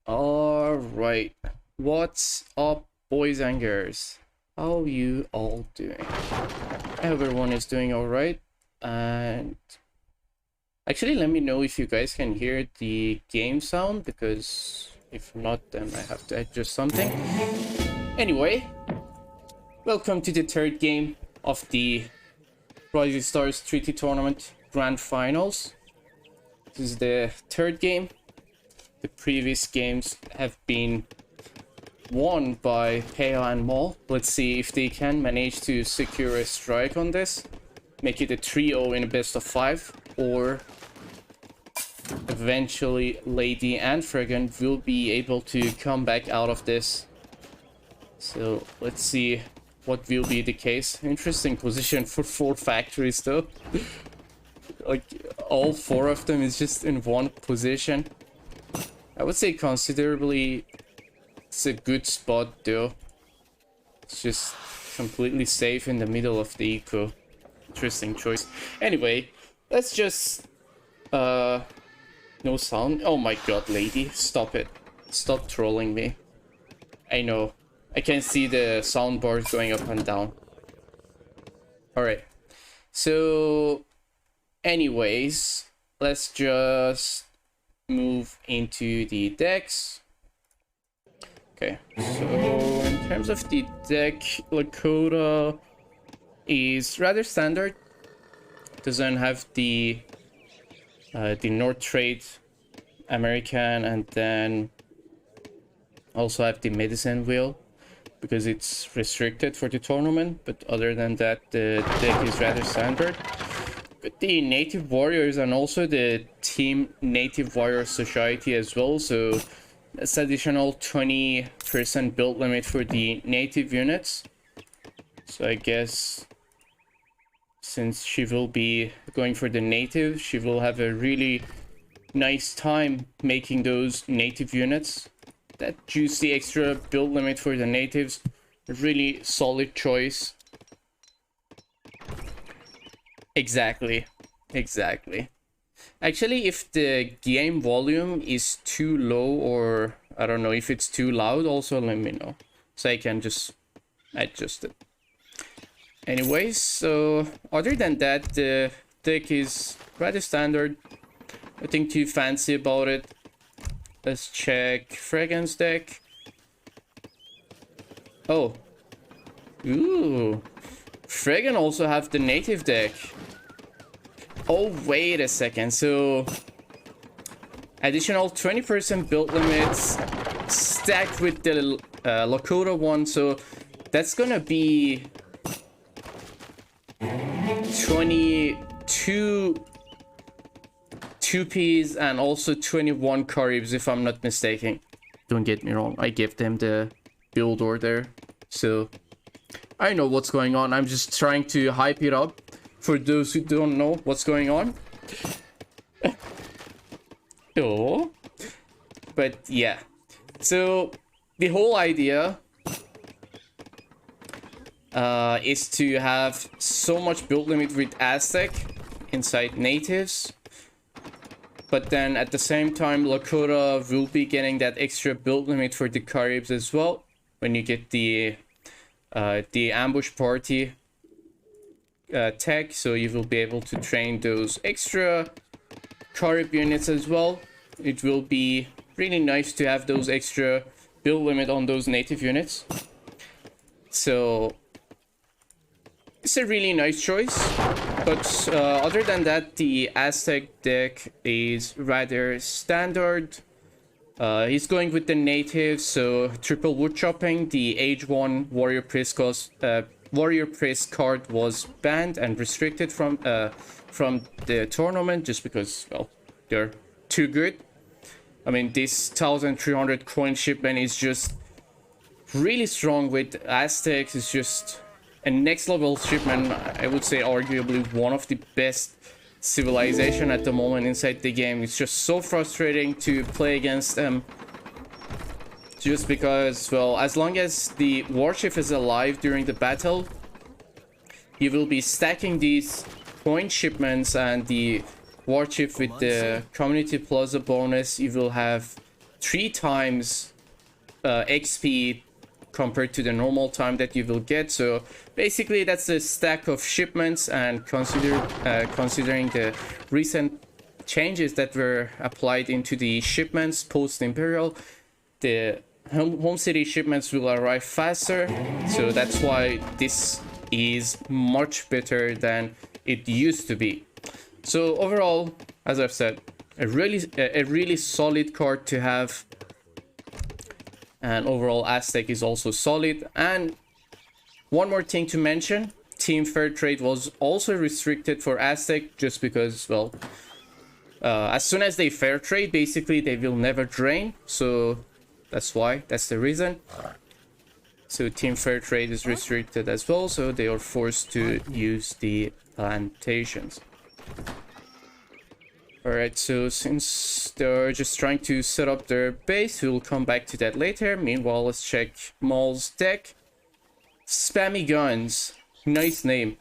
Alright, what's up, boys and girls? How you all doing? Everyone is doing alright. And actually, let me know if you guys can hear the game sound, because if not, then I have to adjust something. Anyway, welcome to the third game of the Rising Stars 3T Tournament Grand Finals. This is the third game. The previous games have been won by Peyhah and Maul. Let's see if they can manage to secure a strike on this. Make it a 3-0 in a best of 5. Or eventually Lady and Fregon will be able to come back out of this. So let's see what will be the case. Interesting position for 4 factories though. Like all 4 of them is just in one position. I would say considerably it's a good spot though. It's just completely safe in the middle of the eco. Interesting choice. Anyway, let's just no sound. Oh my god, lady, stop it. Stop trolling me. I know. I can see the sound bars going up and down. Alright. So anyways, let's just move into the decks. Okay, so in terms of the deck, Lakota is rather standard. Doesn't have the North Trade American, and then also have the medicine wheel because it's restricted for the tournament. But other than that, the deck is rather standard. But the native warriors and also the team native warrior society as well, so that's additional 20% build limit for the native units. So I guess since she will be going for the native, she will have a really nice time making those native units. That juicy extra build limit for the natives, a really solid choice. Exactly. Actually, if the game volume is too low, or I don't know if it's too loud, also let me know so I can just adjust it. Anyways, so other than that, the deck is rather standard. Nothing too fancy about it. Let's check Fregon's deck. Oh. Ooh. Fregon also have the native deck. Oh, wait a second. So additional 20% build limits stacked with the Lakota one. So that's gonna be 22 2Ps and also 21 Caribs, if I'm not mistaken. Don't get me wrong, I gave them the build order, so I know what's going on. I'm just trying to hype it up for those who don't know what's going on. Oh, but yeah, so the whole idea is to have so much build limit with Aztec inside natives, but then at the same time Lakota will be getting that extra build limit for the Caribs as well when you get the ambush party tech, so you will be able to train those extra Carib units as well. It will be really nice to have those extra build limit on those native units. So it's a really nice choice. But other than that, the Aztec deck is rather standard. He's going with the native, so triple wood chopping. The age 1 warrior priest card was banned and restricted from the tournament just because, well, they're too good. I mean, this 1300 coin shipment is just really strong with Aztecs. It's just a next level shipment. I would say arguably one of the best civilization at the moment inside the game. It's just so frustrating to play against them, just because, well, as long as the warship is alive during the battle, you will be stacking these coin shipments and the warship with the community plaza bonus. You will have 3 times XP compared to the normal time that you will get. So basically that's a stack of shipments, and considering the recent changes that were applied into the shipments post Imperial, the home city shipments will arrive faster. So that's why this is much better than it used to be. So overall, as I've said, a really solid card to have. And overall Aztec is also solid. And one more thing to mention, Team Fair Trade was also restricted for Aztec, just because, well, as soon as they fair trade, basically they will never drain. So that's the reason. So Team Fair Trade is restricted as well, so they are forced to use the plantations. Alright, so since they're just trying to set up their base, we'll come back to that later. Meanwhile, let's check Maul's deck. Spammy Guns. Nice name.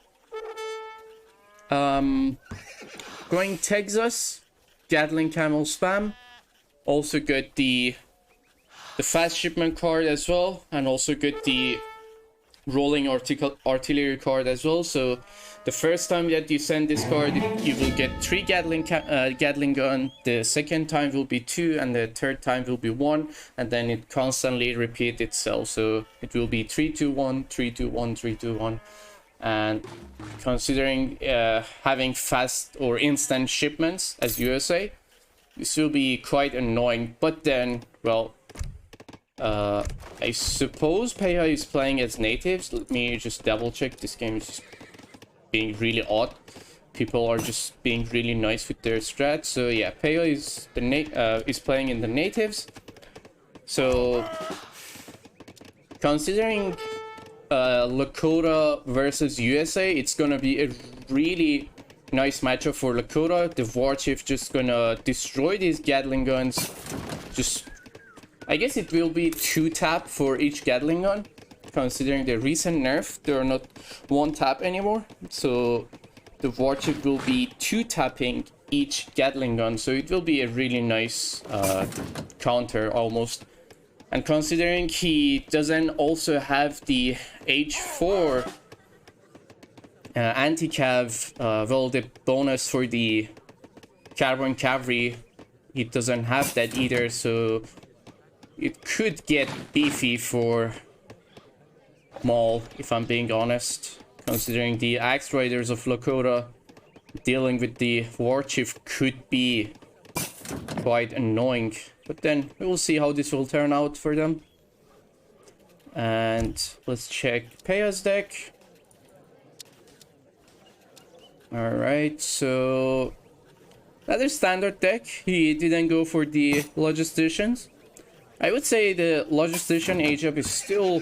Going Texas. Gatling Camel Spam. Also got the fast shipment card as well. And also got the rolling artillery card as well. So the first time that you send this card, you will get 3 Gatling gun. The second time will be 2, and the third time will be 1, and then it constantly repeats itself. So it will be 3-2-1, 3-2-1, 3-2-1. And considering having fast or instant shipments as USA, this will be quite annoying. But then, well, I suppose Peyhah is playing as natives. Let me just double check. This game is just being really odd. People are just being really nice with their strats. So yeah, Peyhah is playing in the natives. So considering Lakota versus USA, it's gonna be a really nice matchup for Lakota. The War Chief just gonna destroy these Gatling guns. Just, I guess it will be 2 tap for each Gatling gun. Considering the recent nerf, they are not 1 tap anymore. So the War Chief will be 2 tapping each Gatling gun. So it will be a really nice counter almost. And considering he doesn't also have the H4 anti-cav, well, the bonus for the carbon cavalry, he doesn't have that either. So it could get beefy for Maul, if I'm being honest. Considering the Axe Riders of Lakota dealing with the War Chief could be quite annoying. But then we will see how this will turn out for them. And let's check Peyhah's deck. Alright, so another standard deck. He didn't go for the Logisticians. I would say the Logistician age-up is still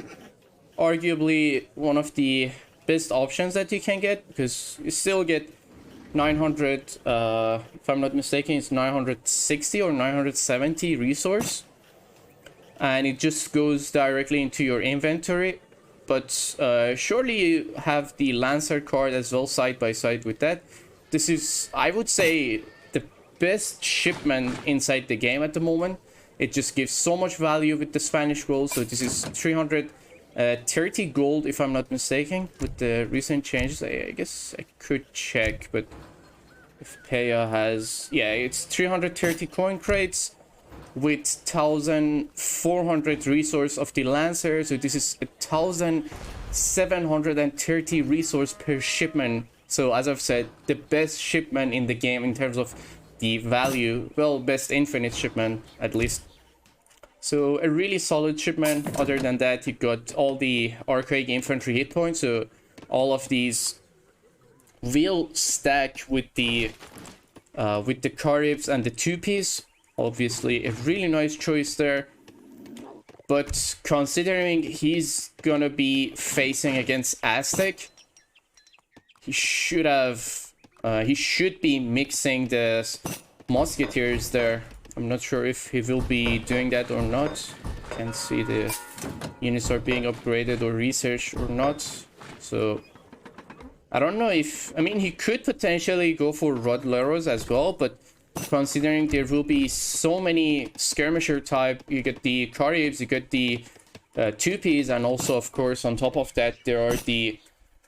arguably one of the best options that you can get, because you still get 900, if I'm not mistaken, it's 960 or 970 resource, and it just goes directly into your inventory. But surely you have the Lancer card as well side by side with that. This is, I would say, the best shipment inside the game at the moment. It just gives so much value with the Spanish gold. So this is 330 gold, if I'm not mistaken, with the recent changes. I guess I could check, but if Peyhah has, yeah, it's 330 coin crates with 1400 resource of the Lancer. So this is 1730 resource per shipment. So as I've said, the best shipment in the game in terms of the value. Well, best infinite shipment at least. So a really solid shipment. Other than that, you got all the archaic infantry hit points. So all of these will stack with the Caribs and the 2-piece. Obviously a really nice choice there. But considering he's gonna be facing against Aztec, he should be mixing the Musketeers there. I'm not sure if he will be doing that or not. Can't see the units are being upgraded or researched or not. So I don't know if, I mean, he could potentially go for Rodleros as well, but considering there will be so many skirmisher type. You get the Caribs, you get the 2Ps, and also, of course, on top of that, there are the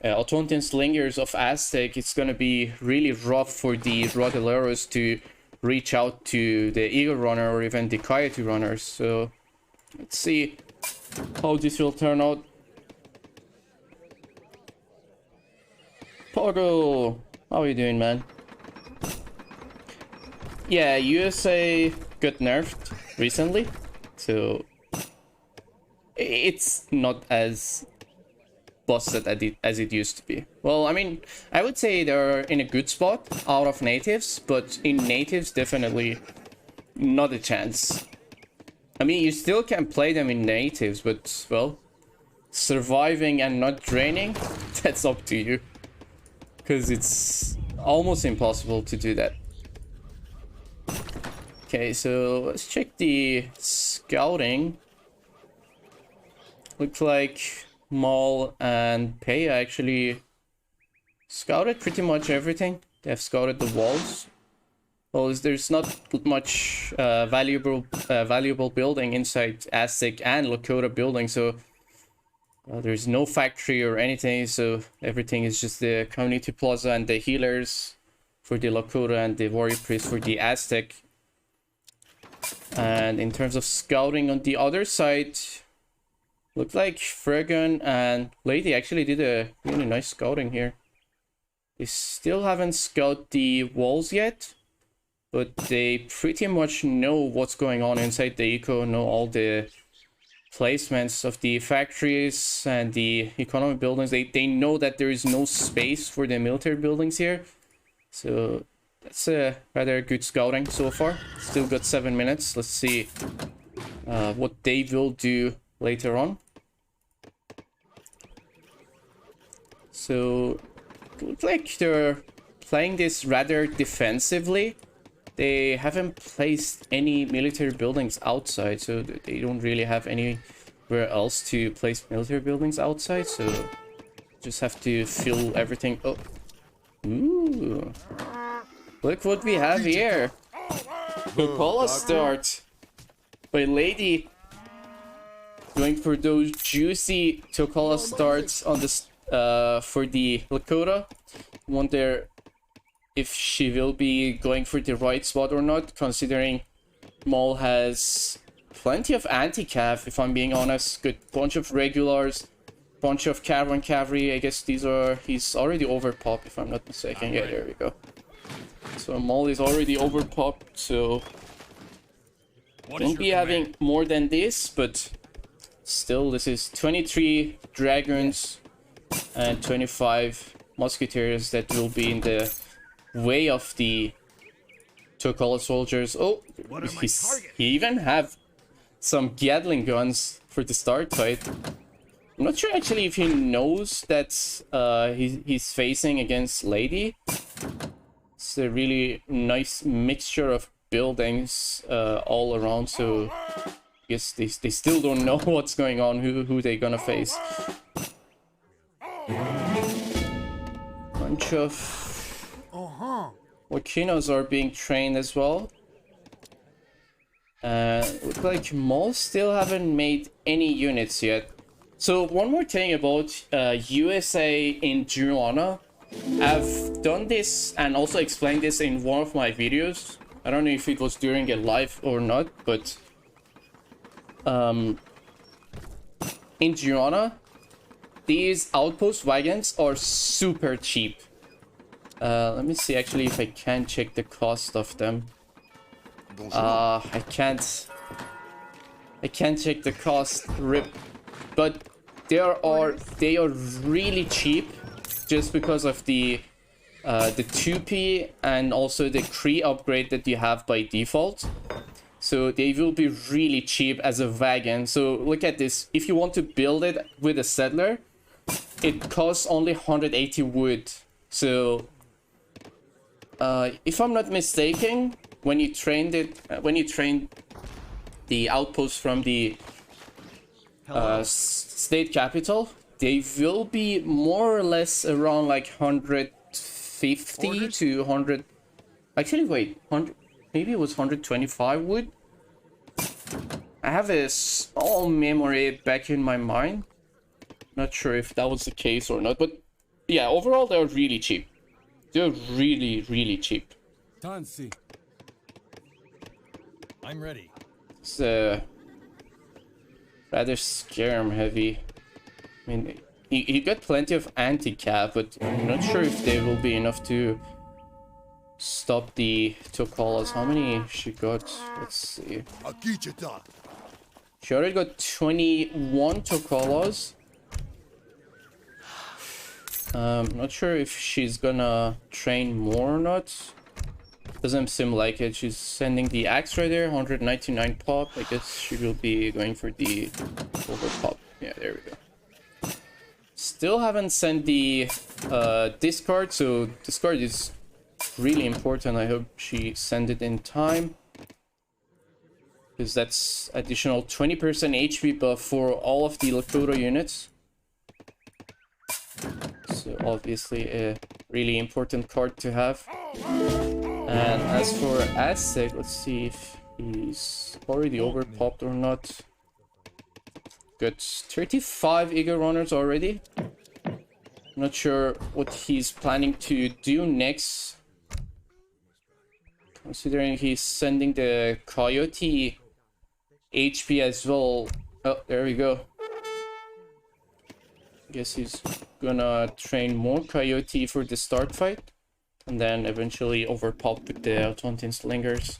Autontian Slingers of Aztec. It's gonna be really rough for the Rodilleros to reach out to the Eagle Runner or even the Coyote Runners. So let's see how this will turn out. Pogo, how are you doing, man? Yeah, USA got nerfed recently, so it's not as busted as it used to be. Well, I mean, I would say they're in a good spot out of natives, but in natives, definitely not a chance. I mean, you still can play them in natives, but, well, surviving and not draining, that's up to you. Because it's almost impossible to do that. Okay, so let's check the scouting. Looks like Maul and Peyhah actually scouted pretty much everything. They have scouted the walls. Well, there's not much valuable building inside Aztec and Lakota building, so there's no factory or anything, so everything is just the community plaza and the healers for the Lakota and the warrior priest for the Aztec. And in terms of scouting on the other side, looked like Fregon and Lady actually did a really nice scouting here. They still haven't scouted the walls yet, but they pretty much know what's going on inside the eco, know all the placements of the factories and the economic buildings. They know that there is no space for the military buildings here. So that's a rather good scouting so far. Still got 7 minutes. Let's see what they will do later on. So it looks like they're playing this rather defensively. They haven't placed any military buildings outside, so they don't really have anywhere else to place military buildings outside, so just have to fill everything up. Ooh, look what we have here. Coca-Cola start by Lady, going for those juicy Coca-Cola starts on this for the Lakota. Wonder if she will be going for the right spot or not, considering Maul has plenty of anti-cav, if I'm being honest. Good bunch of regulars, bunch of caravan cavalry. I guess these are... he's already overpopped, if I'm not mistaken. Yeah, there we go. So Maul is already overpopped, so won't be having more than this, but still, this is 23 dragons and 25 musketeers that will be in the way of the Coca-Cola soldiers. Oh, he even have some Gatling guns for the start fight. I'm not sure actually if he knows that he's facing against Lady. It's a really nice mixture of buildings all around, so I guess they still don't know what's going on, who they're gonna face. Bunch of Volcanoes are being trained as well. Look like Maul still haven't made any units yet. So one more thing about USA in Tijuana. I've done this and also explained this in one of my videos. I don't know if it was during a live or not, but in Tijuana, these outpost wagons are super cheap. Let me see actually if I can check the cost of them. I can't check the cost, rip, but they are really cheap just because of the 2P and also the Cree upgrade that you have by default. So they will be really cheap as a wagon. So look at this. If you want to build it with a settler, it costs only 180 wood. So if I'm not mistaken, when you train the outpost from the state capital, they will be more or less around like 150 to 100. Actually, wait, 100. Maybe it was 125 wood. I have a small memory back in my mind. Not sure if that was the case or not, but yeah, overall they're really cheap. They're really, really cheap. Tansi. I'm ready. It's rather scam heavy. I mean, he got plenty of anti-cap, but I'm not sure if they will be enough to stop the Tokalas. How many she got? Let's see. She already got 21 Tokalas. Not sure if she's gonna train more or not. Doesn't seem like it. She's sending the axe right there, 199 pop. I guess she will be going for the over pop. Yeah, there we go. Still haven't sent the discard, so discard is really important. I hope she sent it in time, because that's additional 20% HP buff for all of the Lakota units. So obviously a really important card to have. And as for Aztec, let's see if he's already overpopped or not. Got 35 Eagle Runners already. Not sure what he's planning to do next, considering he's sending the Coyote HP as well. Oh, there we go. Guess he's gonna train more Coyote for the start fight, and then eventually overpop with the Altontin Slingers.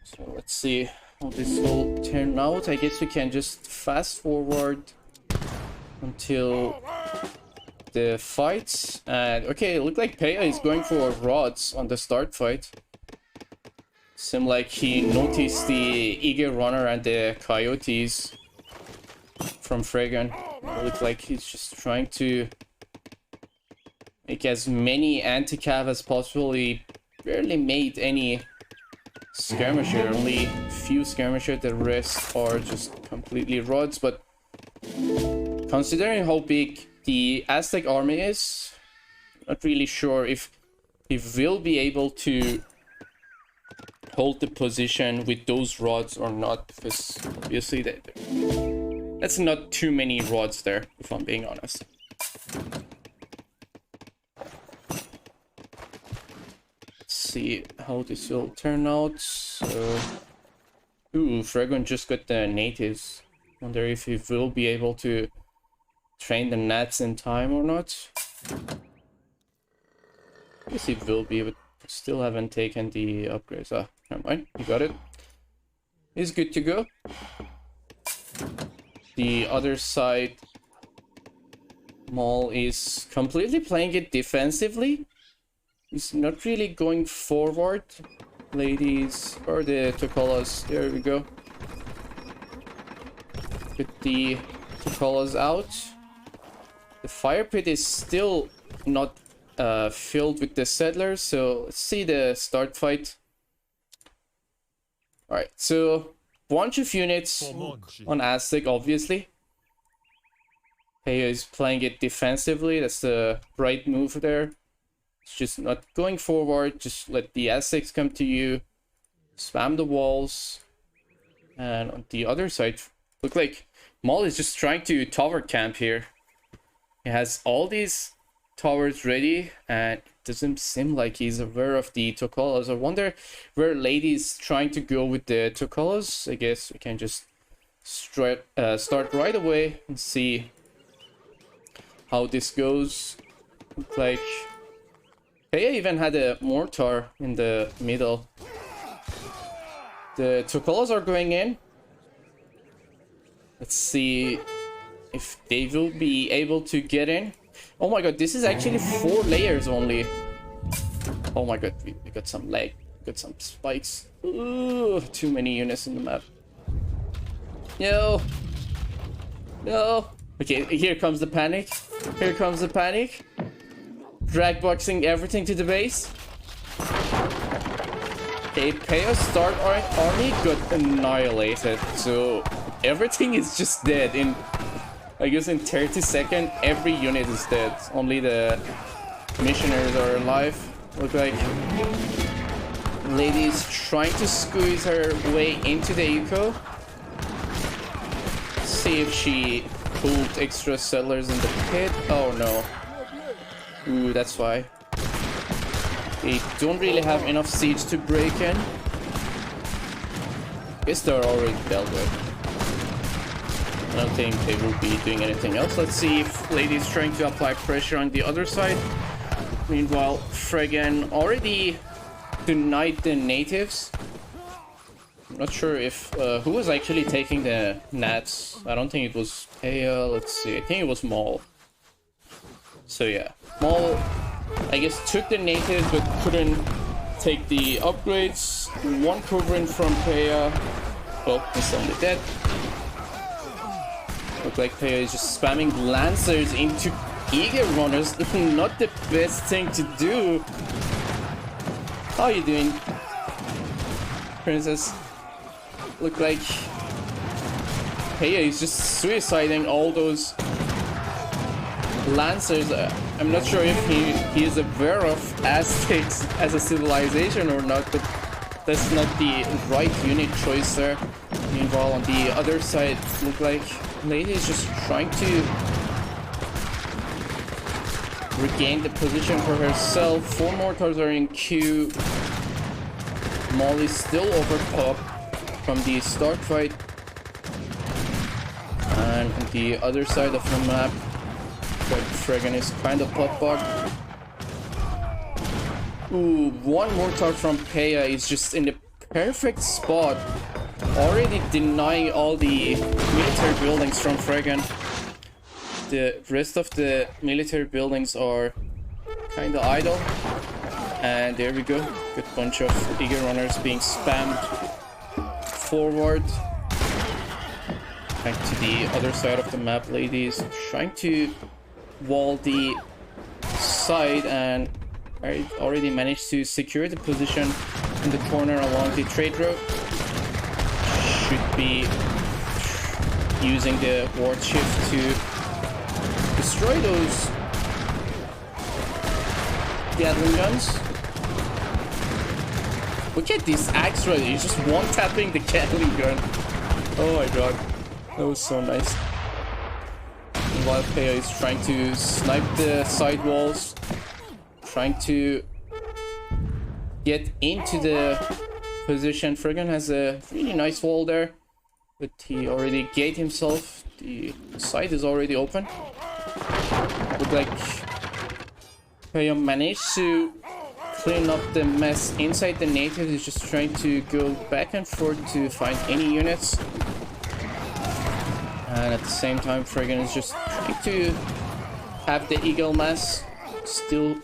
So let's see how this will turn out. I guess we can just fast forward until the fights. And okay, it looked like Peyhah is going for rods on the start fight. Seemed like he noticed the Eagle Runner and the Coyotes from Fregon. It looked like he's just trying to make as many anti-cav as possible. He barely made any skirmisher, only few skirmisher, the rest are just completely rods. But considering how big the Aztec army is, not really sure if he will be able to hold the position with those rods or not, because obviously that's not too many rods there, if I'm being honest. Let's see how this will turn out. So, ooh, Fregon just got the natives. Wonder if he will be able to train the Nats in time or not. I guess he will be, but still haven't taken the upgrades. Ah, never mind, he got it. He's good to go. The other side, Maul is completely playing it defensively. He's not really going forward. Ladies, or the Tokalas, there we go. Get the Tokalas out. The fire pit is still not filled with the settlers, so let's see the start fight. Alright, so bunch of units on Aztec, obviously. Peyhah is playing it defensively. That's the right move there. It's just not going forward. Just let the Aztecs come to you. Spam the walls. And on the other side, look like Maul is just trying to tower camp here. He has all these towers ready, and it doesn't seem like he's aware of the Tokalas. I wonder where Lady's trying to go with the Tokalas. I guess we can just start right away and see how this goes. Look like Peyhah even had a mortar in the middle. The Tokalas are going in. Let's see if they will be able to get in. Oh my god, this is actually 4 layers only. Oh my god, we got some lag. We got some spikes. Ooh, too many units in the map. No. No. Okay, here comes the panic. Here comes the panic. Drag boxing everything to the base. Okay, Peyhah's start army got annihilated. So everything is just dead in, I guess, in 30 seconds. Every unit is dead. Only the missionaries are alive. Look like Lady's trying to squeeze her way into the eco. See if she pulled extra settlers in the pit. Oh no. Ooh, that's why. They don't really have enough siege to break in. Guess they're already dealt with. I don't think they will be doing anything else. Let's see if Lady's trying to apply pressure on the other side. Meanwhile, Fregon already denied the natives. I'm not sure if who was actually taking the nats. I don't think it was Peyhah. Let's see. I think it was Maul. So yeah, Maul, I guess, took the natives but couldn't take the upgrades. One covering from Peyhah. Oh, he's only dead. Look like Peyhah is just spamming lancers into eager runners. Not the best thing to do. How are you doing, Princess? Look like Peyhah is just suiciding all those lancers. I'm not sure if he is aware of Aztecs as a civilization or not, but that's not the right unit choice there. Meanwhile, on the other side, look like Lady is just trying to regain the position for herself. 4 mortars are in queue. Maul is still overpopped from the start fight. And on the other side of the map, Fregon is kind of pop-bugged. Ooh, 1 mortar from Peyhah is just in the perfect spot. Already denying all the military buildings from Fregon. The rest of the military buildings are kind of idle. And there we go. Good bunch of eager runners being spammed forward. Back to the other side of the map, Ladies trying to wall the side, and I already managed to secure the position in the corner along the trade route. Should be using the ward shift to destroy those Gatling guns. Look at this axe rider, he's just one-tapping the Gatling gun. Oh my god, that was so nice. While Peyhah is trying to snipe the side walls, trying to get into the position. Fregon has a really nice wall there, but he already gated himself. The side is already open. Look like Peyhah managed to clean up the mess inside the natives. He's just trying to go back and forth to find any units. And at the same time, Fregon is just trying to have the eagle mass. Still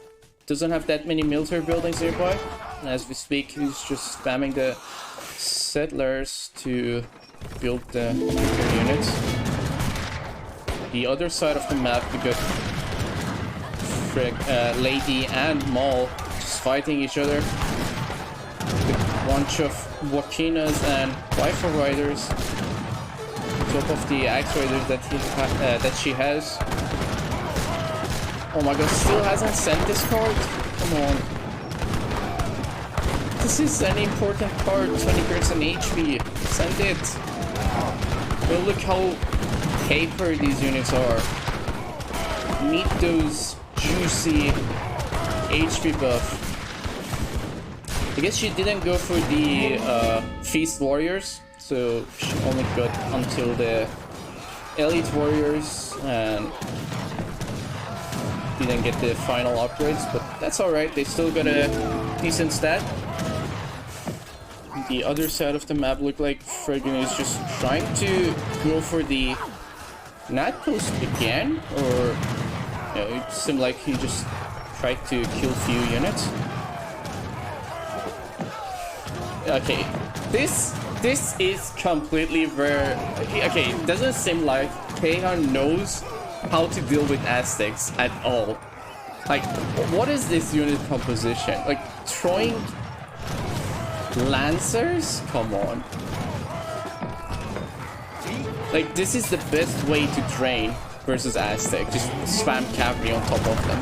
doesn't have that many military buildings nearby. And as we speak, he's just spamming the settlers to build the military units. The other side of the map, we got Lady and Maul just fighting each other. A bunch of Wakinas and rifle riders. Top of the axe riders that she has. Oh my god, still hasn't sent this card? Come on. This is an important card, 20% HP. Send it. Well, look how paper these units are. Meet those juicy HP buff. I guess she didn't go for the Feast Warriors, so she only got until the Elite Warriors and didn't get the final upgrades, but that's alright, they still got a decent stat. The other side of the map looked like Fregon is just trying to go for the Nat post again, or you know, it seemed like he just tried to kill few units. Okay, this is completely where... Okay, it doesn't seem like Peyhah knows how to deal with Aztecs at all. Like, what is this unit composition? Like, throwing Lancers? Come on. Like, this is the best way to train versus Aztec. Just spam cavalry on top of them.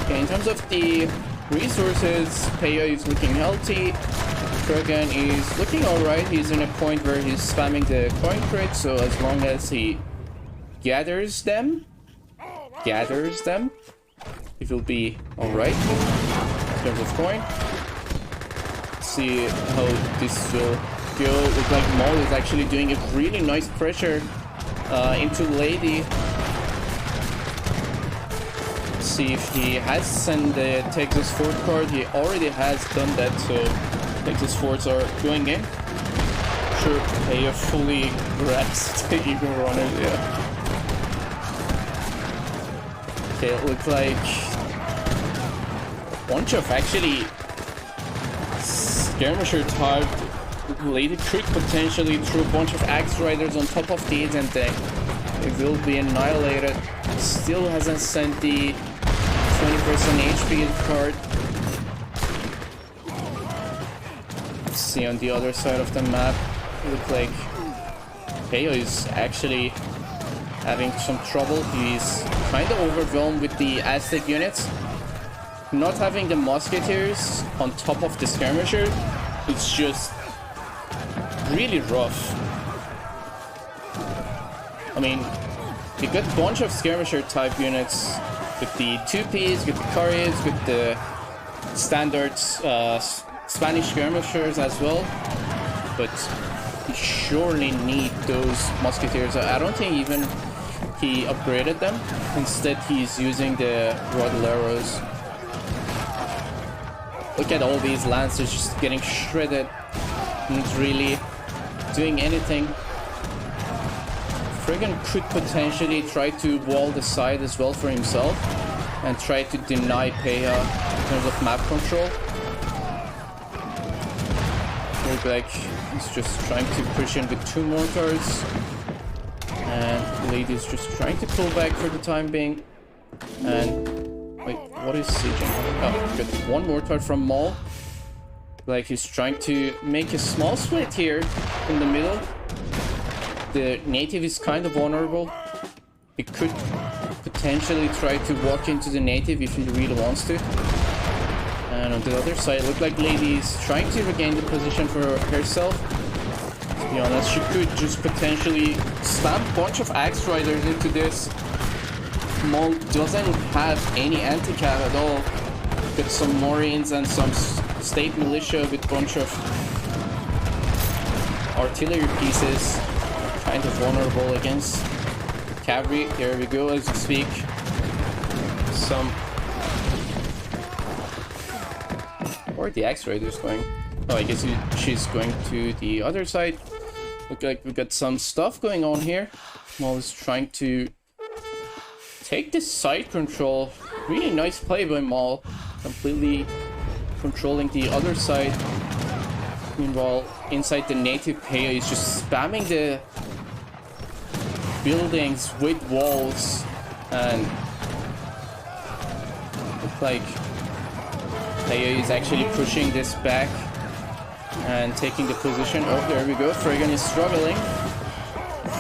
Okay, in terms of the resources, Peyhah is looking healthy. Fregon is looking alright. He's in a point where he's spamming the coin crit, so as long as he gathers them, it will be alright in terms of coin. Let's see how this will go. Looks like Maul is actually doing a really nice pressure into Lady. Let's see if he has sent the Texas Fort card. He already has done that, so Texas Forts are going in. Sure, Peyhah fully grabs the Eagle Runner, yeah. Okay, it looks like a bunch of actually Skirmisher type Lady could potentially throw a bunch of Axe Riders on top of these and then it will be annihilated. Still hasn't sent the 20% HP card. Let's see on the other side of the map. It looks like Peyhah is actually having some trouble. He's kind of overwhelmed with the Aztec units. Not having the Musketeers on top of the Skirmisher, it's just really rough. I mean, you got a bunch of Skirmisher type units with the 2Ps, with the Couriers, with the standard Spanish Skirmishers as well. But you surely need those Musketeers. I don't think even he upgraded them. Instead, he's using the Rodelleros. Look at all these Lancers just getting shredded. Not really doing anything. Fregon could potentially try to wall the side as well for himself and try to deny Peyhah in terms of map control. Looks like he's just trying to push in with 2 mortars. And Lady's just trying to pull back for the time being. And wait, what is sieging? Oh, good. 1 mortar from Maul. Like he's trying to make a small split here in the middle. The native is kind of vulnerable. He could potentially try to walk into the native if he really wants to. And on the other side, look like Lady is trying to regain the position for herself. To be honest, she could just potentially spam a bunch of Axe Riders into this. Maul doesn't have any anti-cav at all. Got some Marines and some state militia with a bunch of artillery pieces. Kind of vulnerable against cavalry. There we go as we speak. Some... Where are the Axe Raiders going? Oh, I guess she's going to the other side. Look like we got some stuff going on here. Maul is trying to take this side control. Really nice play by Maul. Completely controlling the other side. Meanwhile, inside the native, Peyhah is just spamming the buildings with walls. And look like Peyhah is actually pushing this back and taking the position. Oh, there we go. Fregon is struggling.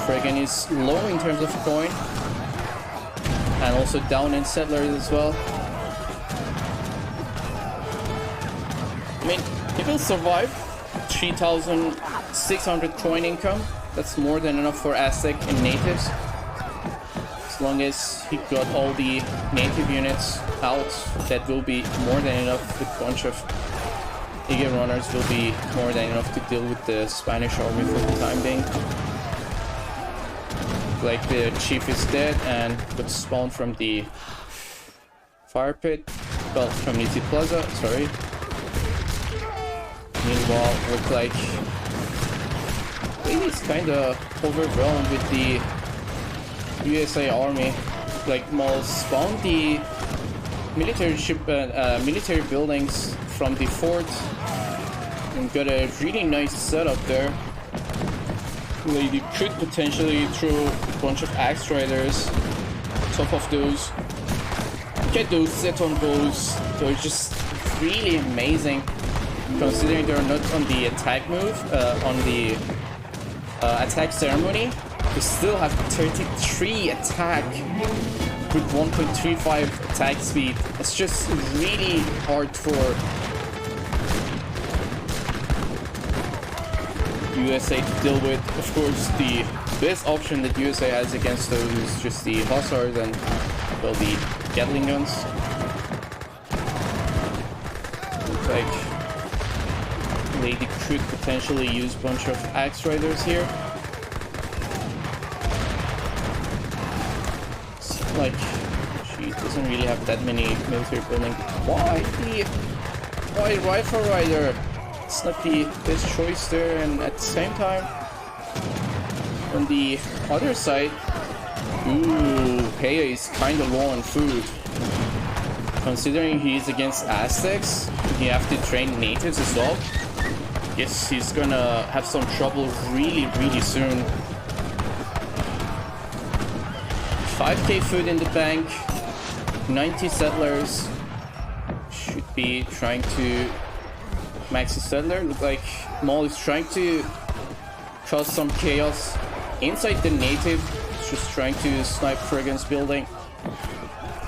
Fregon is low in terms of coin. And also down in settlers as well. I mean, he will survive. 3,600 coin income. That's more than enough for Aztec and natives. As long as he got all the native units out, that will be more than enough. With a bunch of Eagle Runners will be more than enough to deal with the Spanish army for the time being. Like the chief is dead and got spawned from the fire pit. Well, from Niti Plaza, sorry. Meanwhile, look like Lady's kind of overwhelmed with the USA army. Like Maul spawned the military buildings from the fort and got a really nice setup there. Lady could potentially throw a bunch of Axe Riders on top of those. Get those set on bows. They're just really amazing. Considering they're not on the attack move, on the attack ceremony, they still have 33 attack. with 1.35 attack speed. It's just really hard for USA to deal with. Of course, the best option that USA has against those is just the Hussars and, well, the Gatling guns. Looks like Lady could potentially use a bunch of Axe Riders here. Seems like she doesn't really have that many military building. Why Rifle Rider? It's not the best choice there, and at the same time, on the other side, Peyhah is kind of low on food. Considering he's against Aztecs, he have to train natives as well. Guess he's gonna have some trouble really soon. 5k food in the bank, 90 settlers. Should be trying to max his settler. Look like Maul is trying to cause some chaos inside the native. He's just trying to snipe Fregon's building.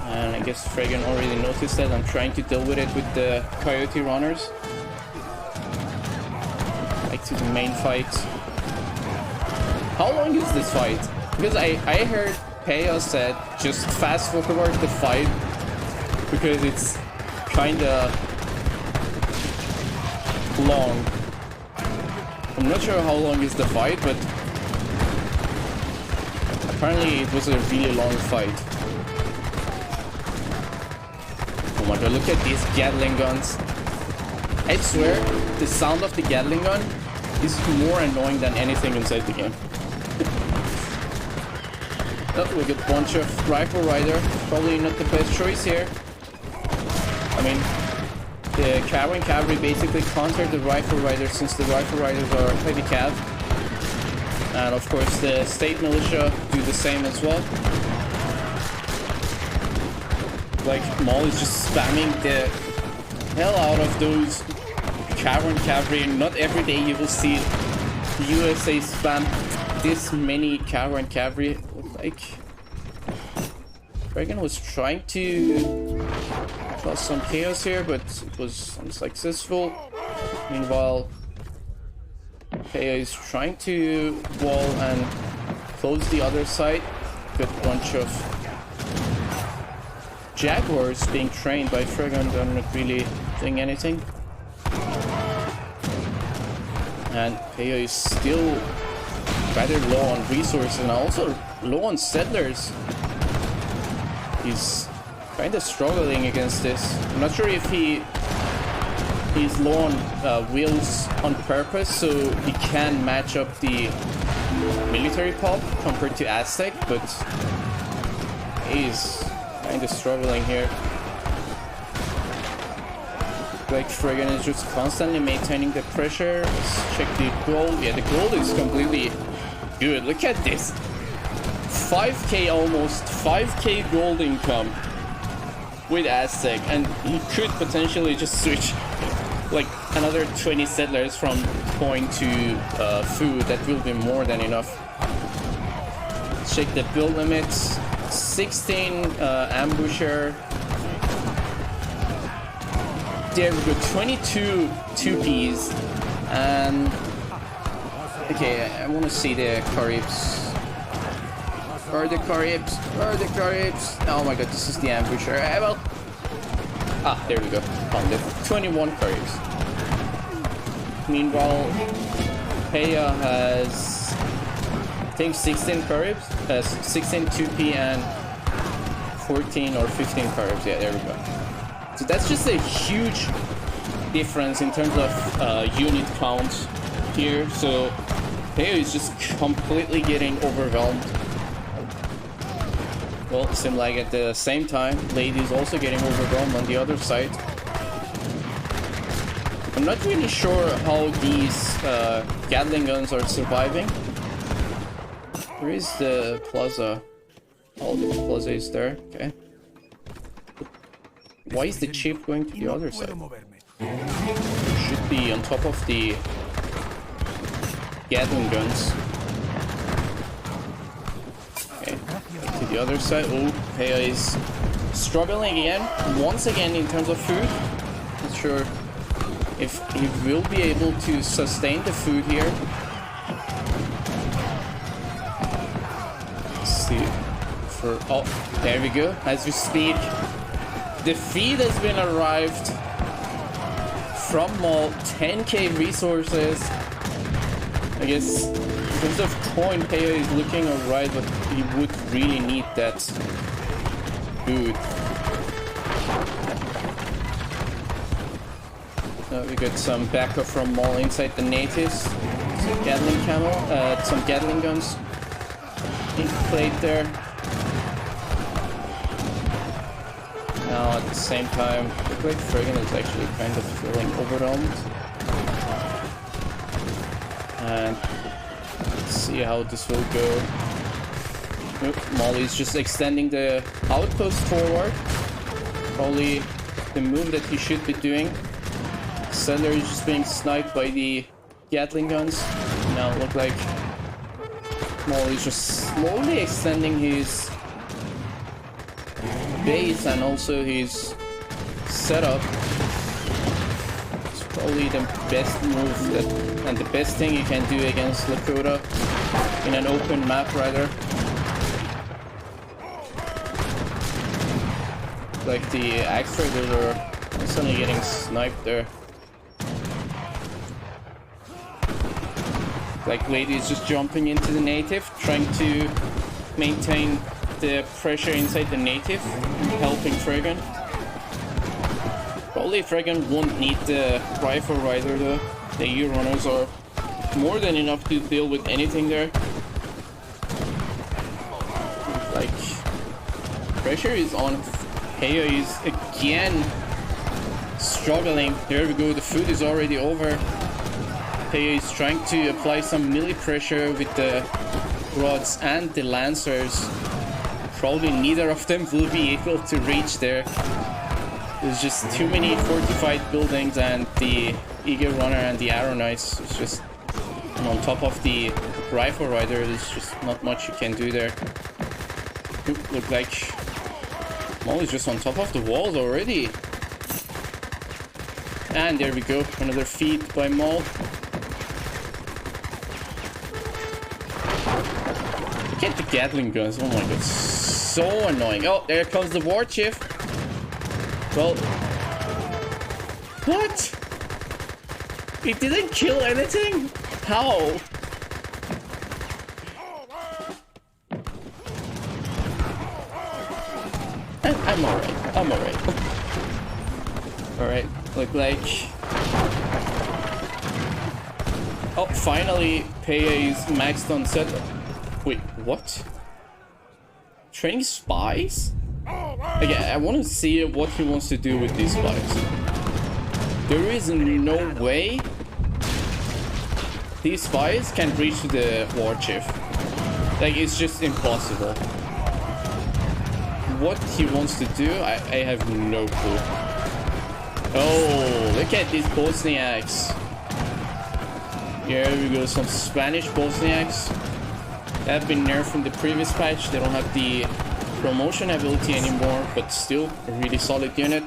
And I guess Fregon already noticed that. I'm trying to deal with it with the Coyote runners. Back to the main fight. How long is this fight? Because I heard Peyhah said just fast forward the fight because it's kinda long. I'm not sure how long is the fight, but apparently it was a really long fight. Oh my god, look at these Gatling guns. I swear, the sound of the Gatling gun is more annoying than anything inside the game. Oh, we get a bunch of Rifle Rider. Probably not the best choice here. I mean, the cavalry basically countered the Rifle Riders since the Rifle Riders are heavy cav. And of course the State Militia do the same as well. Like, Maul is just spamming the hell out of those cavalry. Not every day you will see USA spam this many cavalry. Like, Fregon was trying to cause some chaos here, but it was unsuccessful. Meanwhile, Peyhah is trying to wall and close the other side. Got a bunch of Jaguars being trained by Fregon, they're not really doing anything. And Peyhah is still rather low on resources and also low on settlers. He's kind of struggling against this. I'm not sure if he's low on wheels on purpose so he can match up the military pop compared to Aztec, but he's kind of struggling here. Like, Fregon is just constantly maintaining the pressure. Let's check the gold. Yeah, the gold is completely good. Look at this. 5k, almost 5k gold income with Aztec, and he could potentially just switch like another 20 settlers from point to food. That will be more than enough. Let's check the build limits. 16 ambusher. There we go, 22 2Ps. And okay, I want to see the Caribs. Where are the Caribs? Where are the Caribs? Oh my god, this is the ambusher. Well, there we go. Found it. 21 Caribs. Meanwhile, Peyhah has, I think, 16 Caribs. 16 2P and 14 or 15 Caribs. Yeah, there we go. So that's just a huge difference in terms of unit count here. So Peyhah is just completely getting overwhelmed. Well, it seems like at the same time, Lady is also getting overwhelmed on the other side. I'm not really sure how these Gatling guns are surviving. Where is the plaza? Oh, the plaza is there. Okay. Why is the chief going to the other side? Should be on top of the Gatling guns. Okay, to the other side. Oh, Peyhah is struggling again, once again in terms of food. Not sure if he will be able to sustain the food here. Let's see. Oh, there we go. As we speak, the feed has been arrived from Maul. 10k resources. I guess in terms of coin, Peyhah is looking alright, but he would really need that food. We got some backup from Maul inside the natives. Some Gatling camo, some Gatling guns in plate there. Now at the same time, looks like Fregon is actually kind of feeling overwhelmed. And let's see how this will go. Nope, Molly's just extending the outpost forward. Probably the move that he should be doing. Settler is just being sniped by the Gatling guns. Now it looks like Molly's just slowly extending his base and also his setup. It's probably the best move and the best thing you can do against Lakota in an open map, rather. Like the Axe Raiders are suddenly getting sniped there. Like Lady is just jumping into the native, trying to maintain the pressure inside the native, helping Fregon. Probably Fregon won't need the rifle rider though. The AOE runners are more than enough to deal with anything there. Like, pressure is on. Peyhah is again struggling. There we go, the food is already over. Peyhah is trying to apply some melee pressure with the rods and the lancers. Probably neither of them will be able to reach there. There's just too many fortified buildings, and the Eagle Runner and the Arrow Knights is just on top of the Rifle Rider. There's just not much you can do there. Look like Maul is just on top of the walls already. And there we go, another feed by Maul. Look at the Gatling guns, oh my god, so annoying. Oh, there comes the War Chief. Well, what? It didn't kill anything? How? I'm alright, I'm alright. Alright, look like... Oh, finally, Peyhah is maxed on set. Wait, what? Training spies? Okay, I want to see what he wants to do with these spies. There is no way these spies can reach the War Chief. Like, it's just impossible. What he wants to do, I have no clue. Oh, look at these Bosniaks. Here we go, some Spanish Bosniaks. They have been nerfed from the previous patch. They don't have the promotion ability anymore, but still a really solid unit.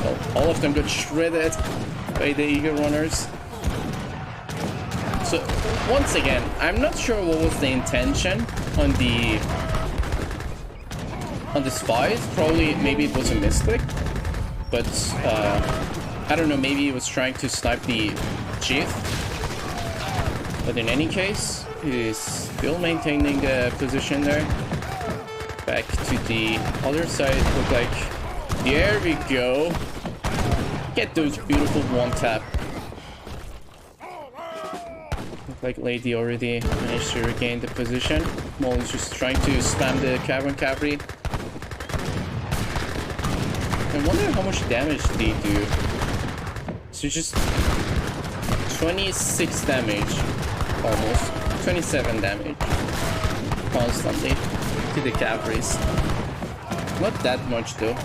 Well, all of them got shredded by the Eagle Runners. So once again, I'm not sure what was the intention on the spies. Probably maybe it was a misclick, but I don't know, maybe he was trying to snipe the chief. But in any case, he is still maintaining the position there. Back to the other side. Look like, there we go. Get those beautiful one tap. Look like Lady already managed to regain the position. Maul is just trying to spam the Cavern Cavalry. I wonder how much damage they do. So just 26 damage. Almost. 27 damage. Constantly. To the cavalries. Not that much though.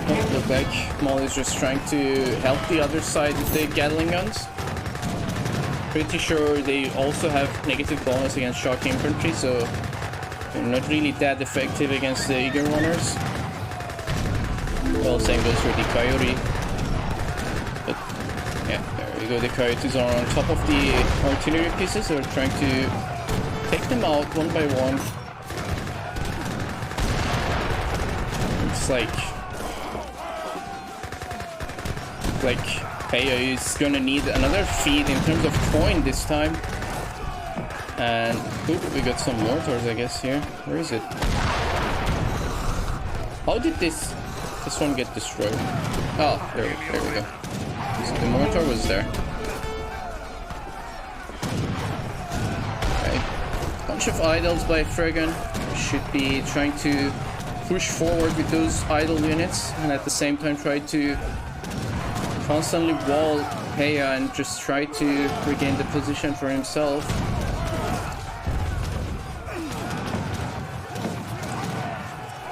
Oh, look like Maul is just trying to help the other side with the Gatling guns. Pretty sure they also have negative bonus against shock infantry, so they're not really that effective against the eager runners. Well, same goes for the coyote. But yeah, there we go. The coyotes are on top of the artillery pieces. They're trying to take them out one by one. It's like Peyhah is gonna need another feed in terms of coin this time. And oop, we got some mortars, I guess, here. Where is it? How did this one get destroyed? Oh, there we go. So the mortar was there. Okay. Bunch of idols by Fregon. Should be trying to push forward with those idle units and at the same time try to constantly wall Peyhah and just try to regain the position for himself.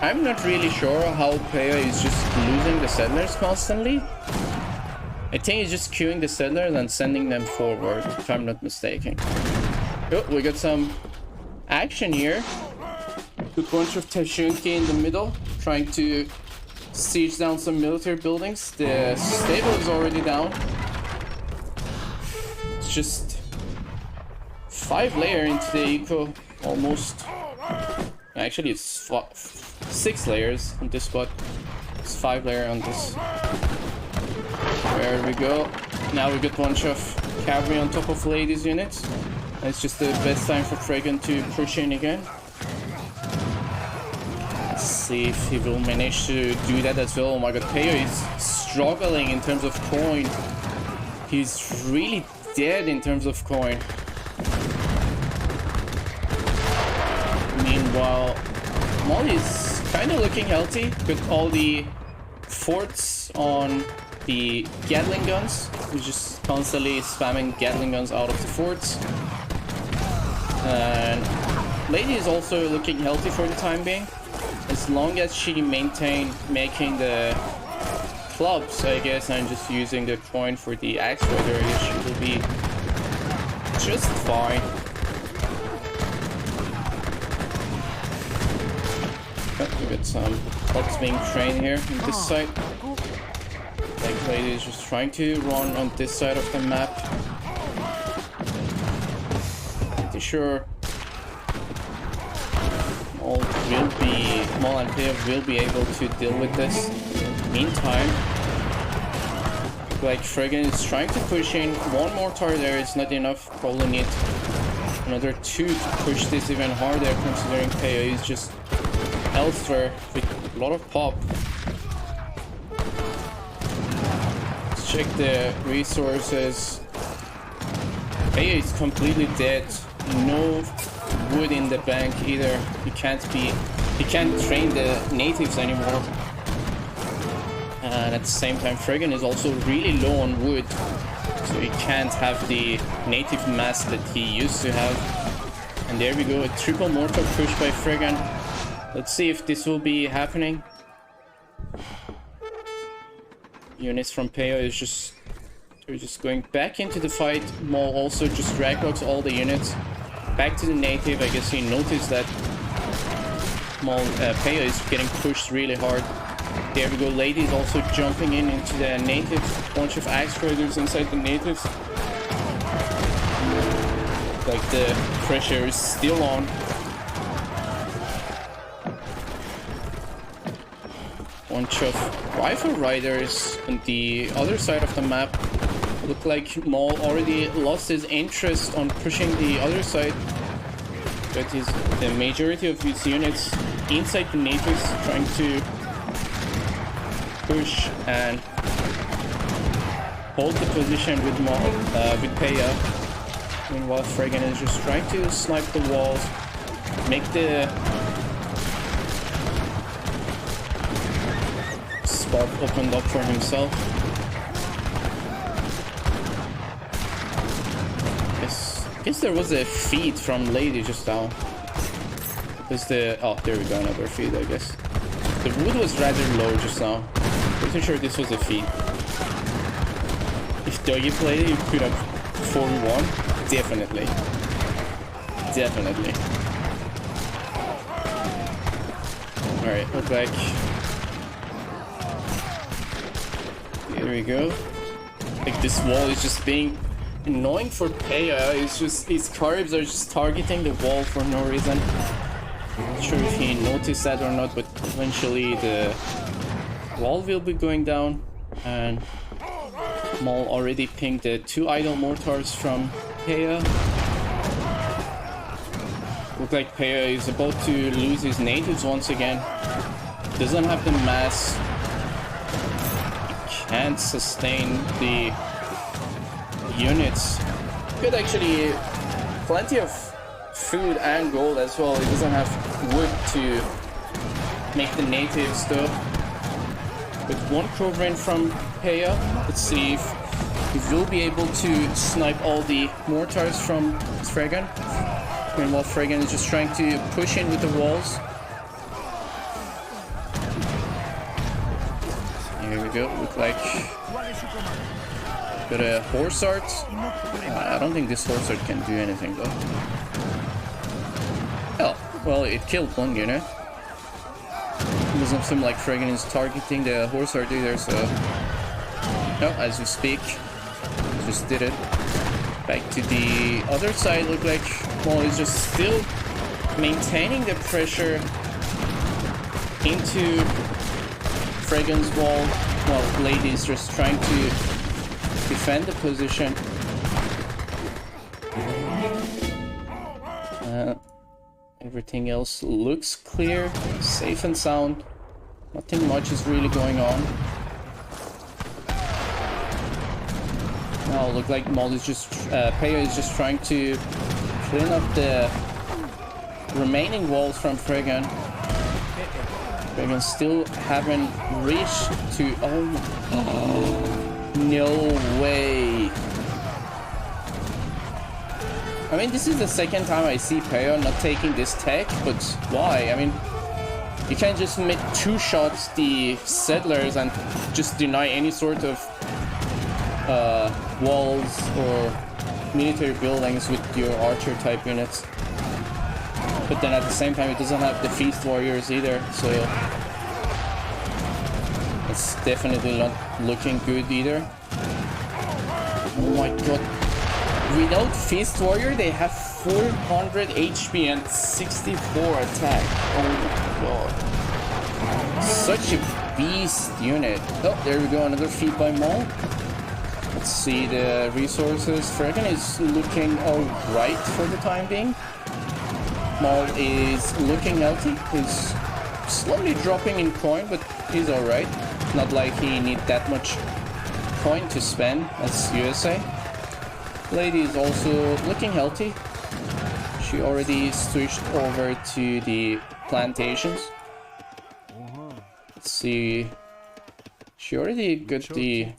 I'm not really sure how Peyhah is just losing the settlers constantly. I think he's just queuing the settlers and sending them forward, if I'm not mistaken. Oh, we got some action here. Good bunch of Tashunki in the middle, trying to siege down some military buildings. The stable is already down. It's just 5 layer into the eco, almost. Actually, it's 6 layers on this spot. It's 5 layer on this. There we go. Now we got a bunch of cavalry on top of ladies units. And it's just the best time for Fregon to push in again. Let's see if he will manage to do that as well. Oh my god, Peyhah is struggling in terms of coin. He's really dead in terms of coin. Meanwhile, Molly is kind of looking healthy with all the forts on the Gatling guns. He's just constantly spamming Gatling guns out of the forts. And Lady is also looking healthy for the time being. As long as she maintains making the clubs, I guess, and just using the coin for the axe rider, I guess she will be just fine. We got some clubs being trained here on this side. Like Lady is just trying to run on this side of the map. Pretty sure Maul and Peyhah will be able to deal with this. Meantime, like Fregon is trying to push in. One more tower there is not enough. Probably need another 2 to push this even harder, considering Peyhah is just elsewhere with a lot of pop. Let's check the resources. Peyhah is completely dead. No wood in the bank either. He can't train the natives anymore. And at the same time, Fregon is also really low on wood, so he can't have the native mass that he used to have. And there we go, a triple mortar push by Fregon. Let's see if this will be happening. Units from Peyhah is just going back into the fight. Maul also just drag rocks all the units back to the native. I guess he noticed that Peyhah is getting pushed really hard. There we go. Lady is also jumping into the natives. Bunch of axe riders inside the natives. Like the pressure is still on. Bunch of rifle riders on the other side of the map. Look like Maul already lost his interest on pushing the other side. But the majority of his units inside the natives trying to push and hold the position with Maul, with Peyhah. Meanwhile, Fregon is just trying to snipe the walls, make the spot opened up for himself. I guess there was a feed from Lady just now. Because oh, there we go, another feed, I guess. The wood was rather low just now. Pretty sure this was a feed. If Doggy played it, you could have 4v1? Definitely. Definitely. Alright, look back. Here we go. Like, this wall is just being annoying for Peyhah. It's just, his carbs are just targeting the wall for no reason. Not sure if he noticed that or not, but eventually the wall will be going down. And Maul already pinged the 2 idle mortars from Peyhah. Look like Peyhah is about to lose his natives once again. Doesn't have the mass. He can't sustain the units. Good, actually, plenty of food and gold as well. He doesn't have wood to make the natives though. With 1 Cobra from Peyhah, let's see if he will be able to snipe all the mortars from Fregon. Meanwhile, Fregon is just trying to push in with the walls. Here we go. Look like got a horse art. I don't think this horse art can do anything though. Oh, well, it killed 1 unit. It doesn't seem like Fregon is targeting the horse art either, so... No, as we speak, just did it. Back to the other side, look like Maul is just still maintaining the pressure into Fregon's wall, while Lady is just trying to defend the position. Everything else looks clear, safe and sound. Nothing much is really going on. Now, look like Maul is just, Peyhah is just trying to clean up the remaining walls from Fregon. Fregon still haven't reached to, oh, no way. I mean, this is the second time I see Peyhah not taking this tech, but why? I mean, you can't just make 2 shots the settlers and just deny any sort of walls or military buildings with your archer type units. But then at the same time, it doesn't have the feast warriors either, so it's definitely not looking good either. Oh my god. Without Feast Warrior, they have 400 HP and 64 attack. Oh my god. Such a beast unit. Oh, there we go, another feat by Maul. Let's see the resources. Fregon is looking alright for the time being. Maul is looking healthy. He's slowly dropping in coin, but he's alright. Not like he needs that much coin to spend as USA. Lady is also looking healthy. She already switched over to the plantations. Let's see. She already got the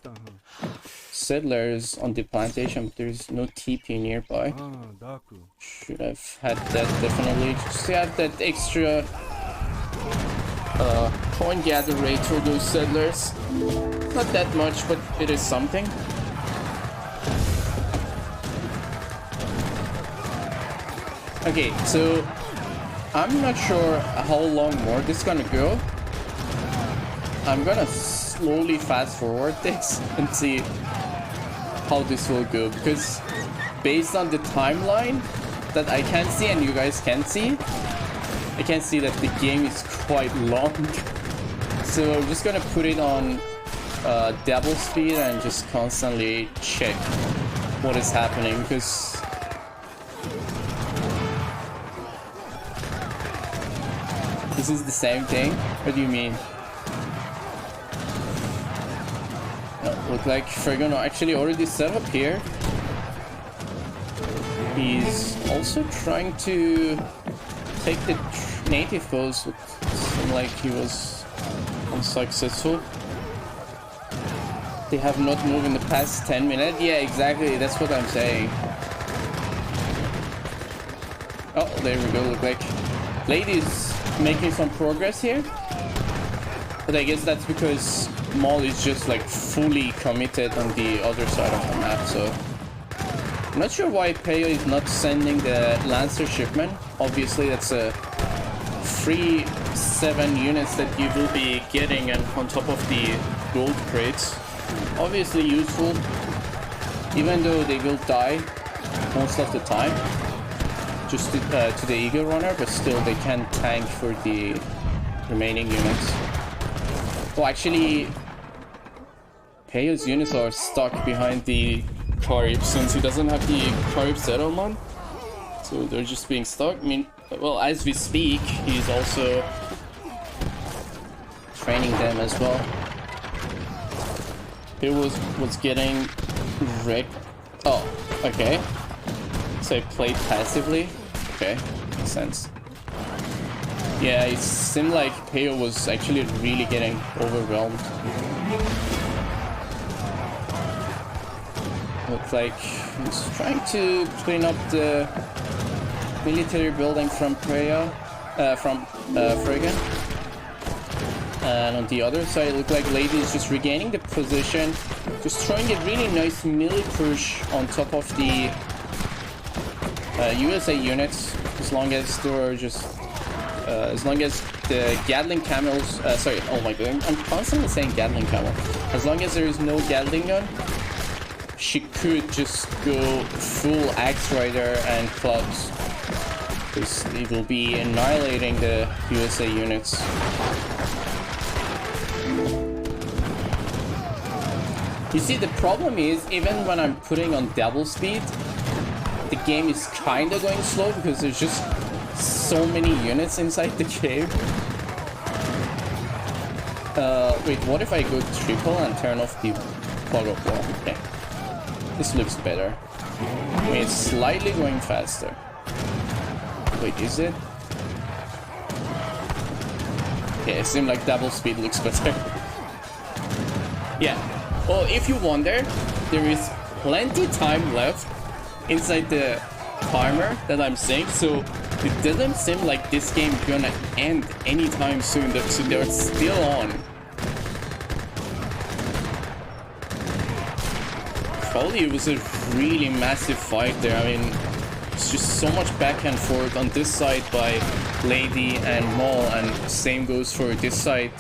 settlers on the plantation, but there's no TP nearby. Should have had that definitely. Just to have that extra coin gather rate for those settlers. Not that much, but it is something. Okay, so I'm not sure how long more this is gonna go. I'm gonna slowly fast forward this and see how this will go, because based on the timeline that I can see and you guys can see, I can see that the game is quite long. So I'm just gonna put it on double speed and just constantly check what is happening, because this is the same thing. What do you mean? Look like Fregon actually already set up here. He's also trying to take the native pose, but it seemed like he was unsuccessful. They have not moved in the past 10 minutes. Yeah, exactly. That's what I'm saying. Oh, there we go. Look like Lady's making some progress here. But I guess that's because Maul is just like fully committed on the other side of the map, so not sure why Peyhah is not sending the Lancer shipment. Obviously, that's a free 7 units that you will be getting, and on top of the gold crates. Obviously useful, even though they will die most of the time just to the Eagle Runner, but still they can tank for the remaining units. Oh, actually, Peyhah's units are stuck behind the Carib since he doesn't have the Carib settlement, so they're just being stuck. I mean, well, as we speak, he's also training them as well. He was getting wrecked. Oh, okay. So I played passively. Okay, makes sense. Yeah, it seemed like Peyhah was actually really getting overwhelmed. Looks like he's trying to clean up the military building from Fregon. And on the other side, it looked like Lady is just regaining the position, just throwing a really nice melee push on top of the USA units. As long as they're just, as long as the Gatling camels, sorry, oh my god, I'm constantly saying Gatling camel. As long as there is no Gatling gun, she could just go full Axe Rider and clubs, because it will be annihilating the USA units. You see, the problem is, even when I'm putting on double speed, the game is kinda going slow because there's just so many units inside the cave. Wait, what if I go triple and turn off the plug-up wall? Okay. This looks better. I mean, it's slightly going faster. Wait, is it? Yeah, it seemed like double speed looks better. Yeah. Well, if you wonder, there is plenty time left inside the timer that I'm saying, so it doesn't seem like this game gonna end anytime soon. So they're still on. Probably it was a really massive fight there. I mean, it's just so much back and forth on this side by Lady and Maul, and same goes for this side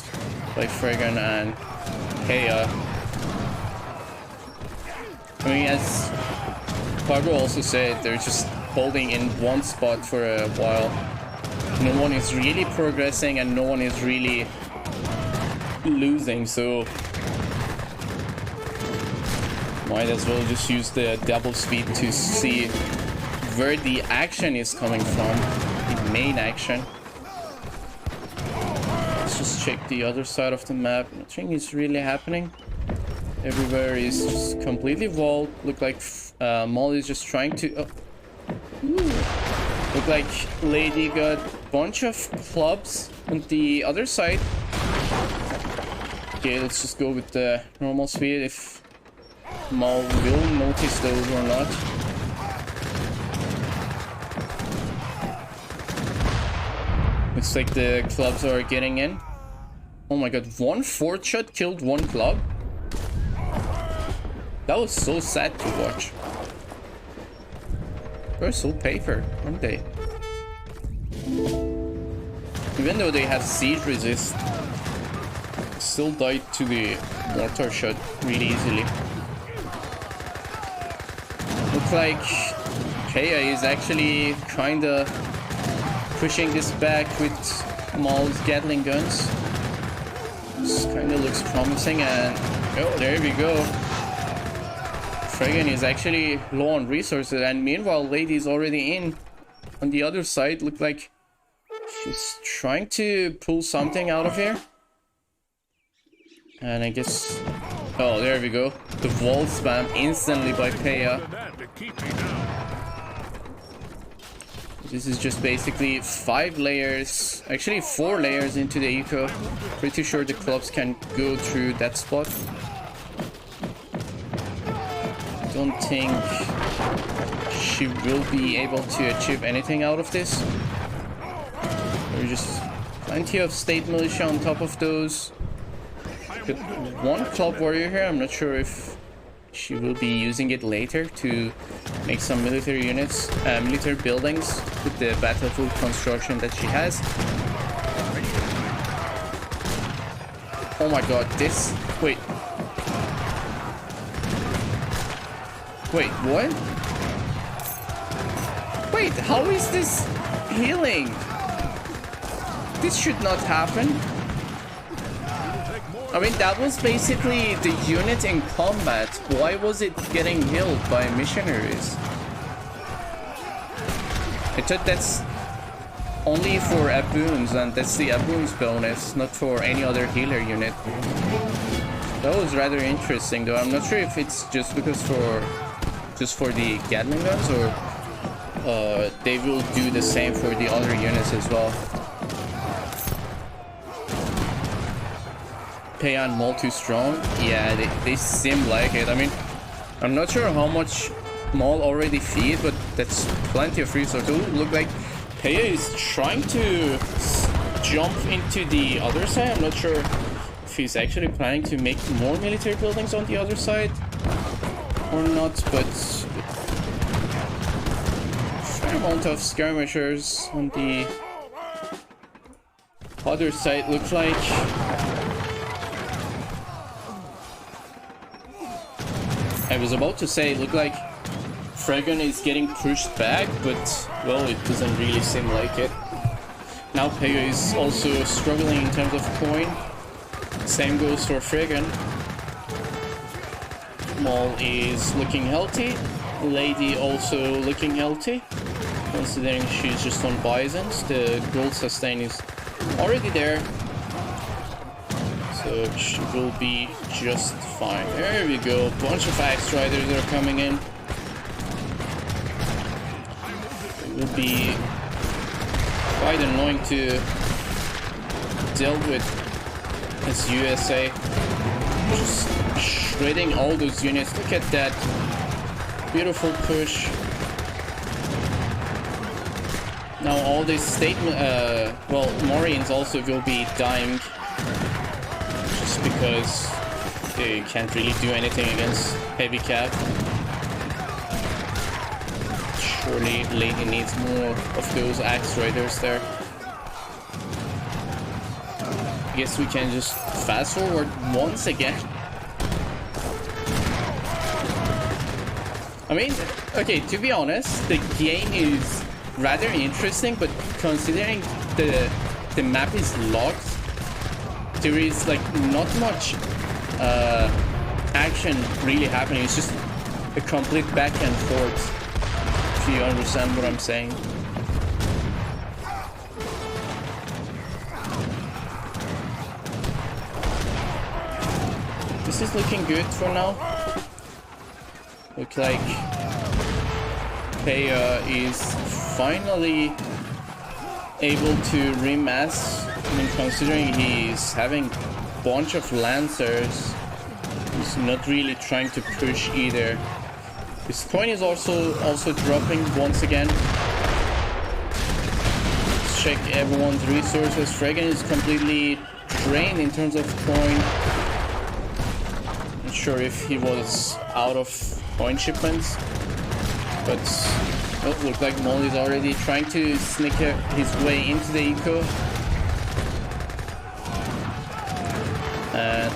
by Fregon and Peyhah. I mean, as Fargo also said, they're just holding in one spot for a while. No one is really progressing and no one is really losing, so might as well just use the double speed to see where the action is coming from, the main action. Let's just check the other side of the map. Nothing is really happening. Everywhere is just completely walled. Look like Maul is just trying to... Oh. Look like Lady got a bunch of clubs on the other side. Okay, let's just go with the normal speed if Maul will notice those or not. Looks like the clubs are getting in. Oh my god, 1 4th shot killed 1 club? That was so sad to watch. They're so paper, aren't they? Even though they have siege resist, still died to the mortar shot really easily. Looks like Peyhah is actually kinda pushing this back with Maul's Gatling guns. This kinda looks promising, and oh, there we go. Fregon is actually low on resources, and meanwhile Lady is already in on the other side. Look like she's trying to pull something out of here. And I guess... oh, there we go. The wall spam instantly by Peyhah. This is just basically 5 layers, actually 4 layers into the eco. Pretty sure the clubs can go through that spot. Don't think she will be able to achieve anything out of this. There's just plenty of state militia on top of those. Got 1 club warrior here. I'm not sure if She will be using it later to make some military units, military buildings with the battlefield construction that she has. Oh my god, this... Wait. Wait, what? Wait, how is this healing? This should not happen. I mean, that was basically the unit in combat. Why was it getting healed by missionaries? I thought that's only for Aboons, and that's the Aboons bonus, not for any other healer unit. That was rather interesting, though. I'm not sure if it's just because for the Gatling guns, or they will do the same for the other units as well. Peyhah and Maul too strong? Yeah, they seem like it. I mean, I'm not sure how much Maul already feed, but that's plenty of resources. Look like Peyhah is trying to jump into the other side. I'm not sure if he's actually planning to make more military buildings on the other side or not, but fair amount of skirmishers on the other side, looks like. I was about to say, it looked like Fregon is getting pushed back, but, well, it doesn't really seem like it. Now Peyhah is also struggling in terms of coin. Same goes for Fregon. Maul is looking healthy. Lady also looking healthy, considering she's just on Bisons. The gold sustain is already there, so she will be just fine. There we go. A bunch of Axe Riders are coming in. It will be quite annoying to deal with as USA. Just shredding all those units. Look at that beautiful push. Now all these well, Marines also will be dying, just because they can't really do anything against heavy cap. Surely Lady needs more of those Axe Riders there. I guess we can just fast forward once again. I mean, okay, to be honest, the game is rather interesting, but considering the map is locked, there is like not much action really happening. It's just a complete back and forth, if you understand what I'm saying. This is looking good for now. Looks like Peyhah is finally able to remass. I mean, considering he's having a bunch of Lancers, he's not really trying to push either. His coin is also dropping once again. Let's check everyone's resources. Fregon is completely drained in terms of coin. Not sure if he was out of coin shipments, but it looked like Maul is already trying to sneak his way into the eco. And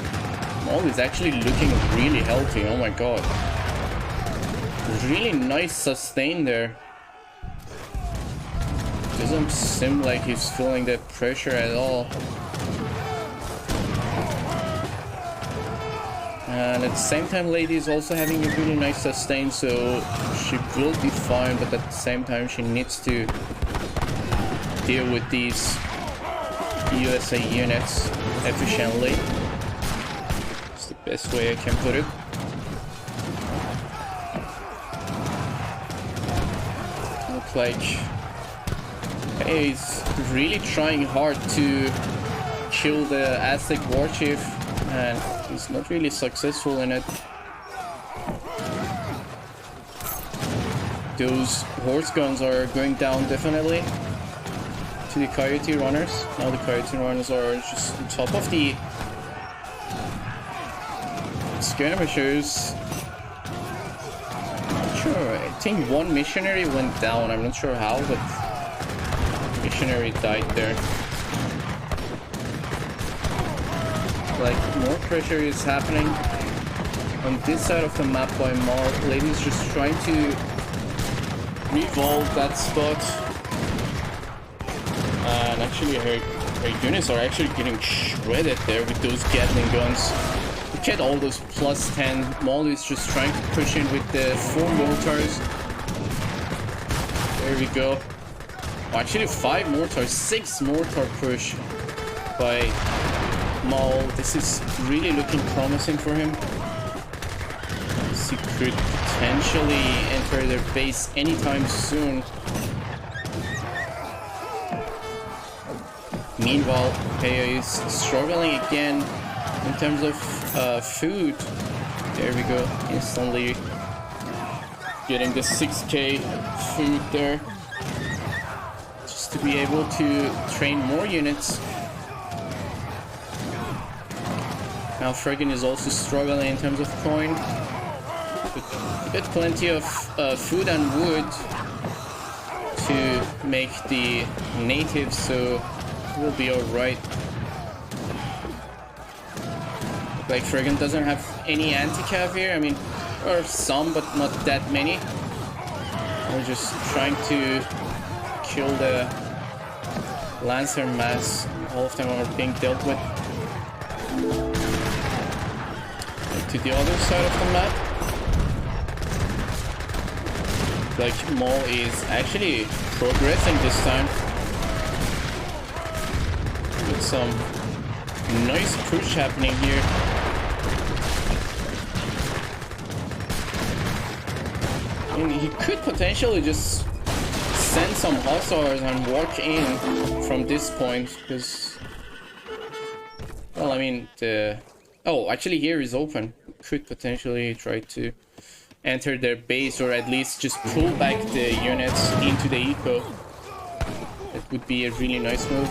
Maul is actually looking really healthy. Oh my god. Really nice sustain there. Doesn't seem like he's feeling that pressure at all. And at the same time, Lady is also having a really nice sustain, so she will be fine, but at the same time she needs to deal with these USA units efficiently. It's the best way I can put it. Looks like he's really trying hard to kill the Aztec warchief, and he's not really successful in it. Those horse guns are going down definitely to the coyote runners. Now the coyote runners are just on top of the skirmishers. think one missionary went down. I'm not sure how, but missionary died there. Like, more pressure is happening on this side of the map by Maul. Lady's just trying to revolve that spot. And actually her units are actually getting shredded there with those Gatling guns. Look at all those plus 10. Maul is just trying to push in with the 4 mortars. There we go. Oh, actually 5 mortars, 6 mortar push by Maul. This is really looking promising for him. He could potentially enter their base anytime soon. Meanwhile, Peyhah is struggling again in terms of food. There we go, instantly getting the 6k food there, just to be able to train more units. Now Fregon is also struggling in terms of coin. But plenty of food and wood to make the natives, so we'll be alright. Like Fregon doesn't have any anti-cav here. I mean, or some, but not that many. We're just trying to kill the Lancer mass. All of them are being dealt with. To the other side of the map. Like, Maul is actually progressing this time. With some nice push happening here. I mean, he could potentially just send some hussars and walk in from this point, because, well, I mean, the... Oh, actually here is open. Could potentially try to enter their base, or at least just pull back the units into the eco. That would be a really nice move.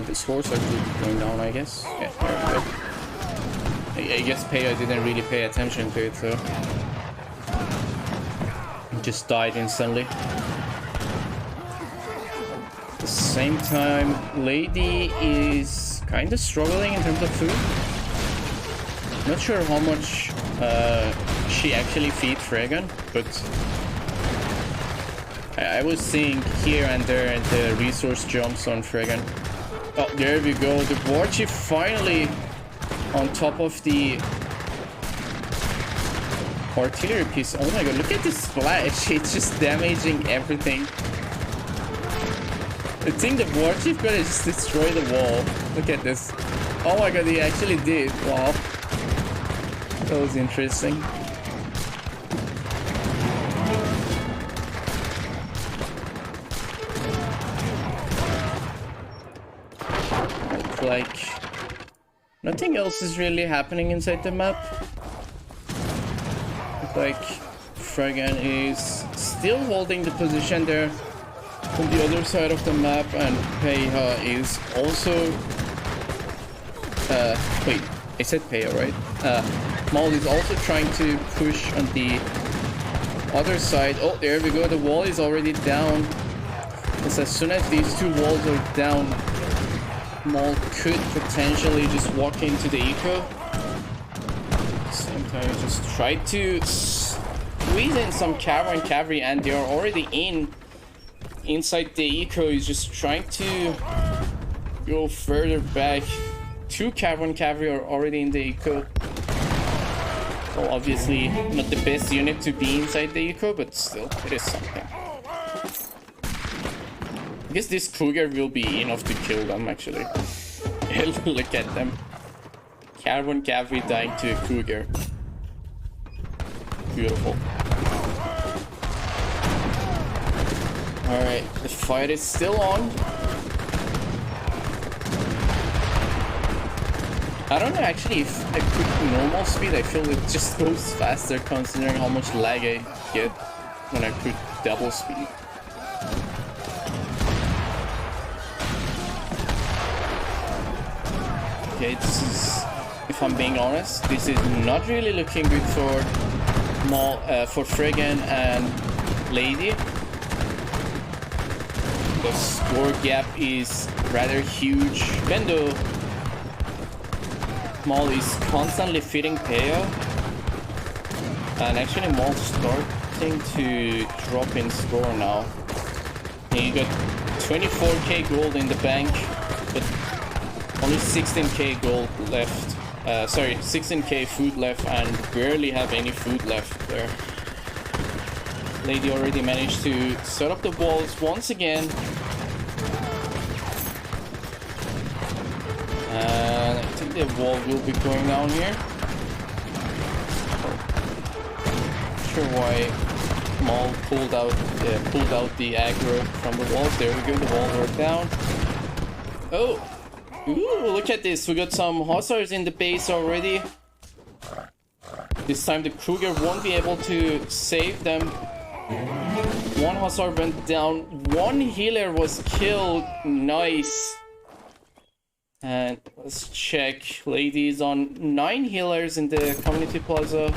The scores are going down, I guess. Yeah, there we go. I guess Peyhah didn't really pay attention to it, so... He just died instantly. At the same time, Lady is kind of struggling in terms of food. Not sure how much she actually feeds Fregon, but I was seeing here and there the resource jumps on Fregon. Oh, there we go. The war chief finally on top of the artillery piece. Oh my god, look at this splash. It's just damaging everything. I think the war chief gonna just destroy the wall. Look at this. Oh my god, he actually did. Wow. That was interesting. Like, nothing else is really happening inside the map. Like, Fregon is still holding the position there on the other side of the map, and Peyhah is also... wait, I said Peyhah, right? Maul is also trying to push on the other side. Oh, there we go. The wall is already down. Because as soon as these two walls are down, Maul could potentially just walk into the eco. At the same time, just try to squeeze in some cavalry, and they are already inside the eco. He's just trying to go further back. 2 cavalry are already in the eco. Well, obviously not the best unit to be inside the eco, but still, it is something. I guess this Kruger will be enough to kill them, actually. Look at them. Cavalry dying to a Kruger. Beautiful. Alright, the fight is still on. I don't know actually if I put normal speed, I feel it just goes faster considering how much lag I get when I put double speed. Okay, this is, if I'm being honest, this is not really looking good for for Fregon and Lady. The score gap is rather huge. Even though Maul is constantly feeding Peyhah, and actually Maul's starting to drop in score now. He got 24k gold in the bank, but only 16k gold left. 16k food left, and barely have any food left there. Lady already managed to set up the walls once again. And I think the wall will be going down here. Not sure why Maul pulled out the aggro from the walls. There we go, the walls are down. Oh! Ooh, look at this. We got some hussars in the base already. This time the Kruger won't be able to save them. One hussar went down. One healer was killed. Nice. And let's check. Ladies on 9 healers in the community plaza.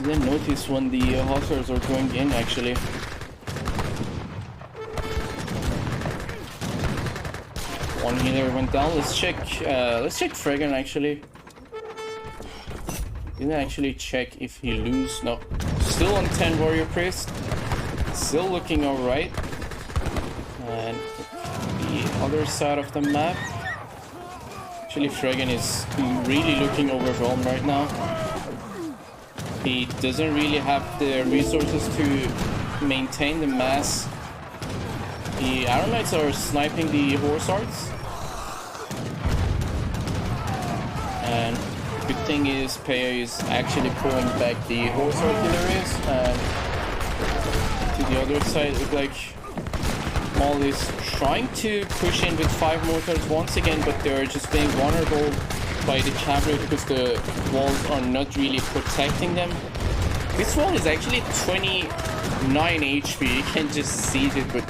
Didn't notice when the hussars are going in actually. One healer went down. Let's check Fregon actually. Didn't actually check if he lose. No. Still on 10 warrior priest. Still looking alright. And the other side of the map. Actually Fregon is really looking overwhelmed right now. He doesn't really have the resources to maintain the mass. The Arrow Knights are sniping the Horse Arts. And good thing is Peyhah is actually pulling back the Horse Artilleries. And to the other side, look like Maul is trying to push in with 5 mortars once again, but they're just being vulnerable by the cavalry because the walls are not really protecting them. This wall is actually 29 HP. You can just siege it with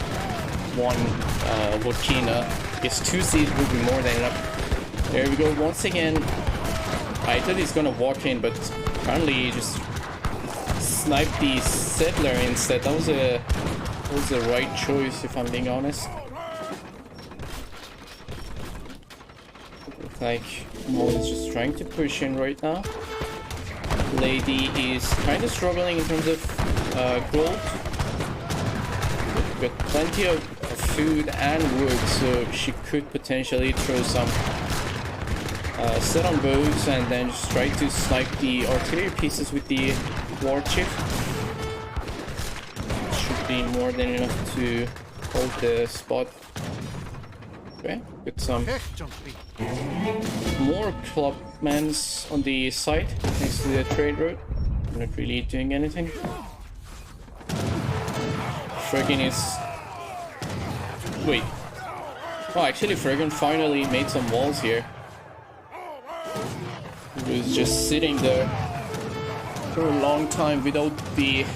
one Volcina. I guess 2 siege would be more than enough. There we go. Once again, I thought he's gonna walk in, but apparently he just sniped the Settler instead. That was the right choice, if I'm being honest. Looks like Maul is just trying to push in right now. Lady is kind of struggling in terms of gold. Got plenty of food and wood, so she could potentially throw some set on bows and then just try to snipe the artillery pieces with the war chip. Should be more than enough to hold the spot. Okay, got some more clubmans on the side next to the trade road. Not really doing anything. Fregon is... Wait. Oh, actually Fregon finally made some walls here. He was just sitting there for a long time without the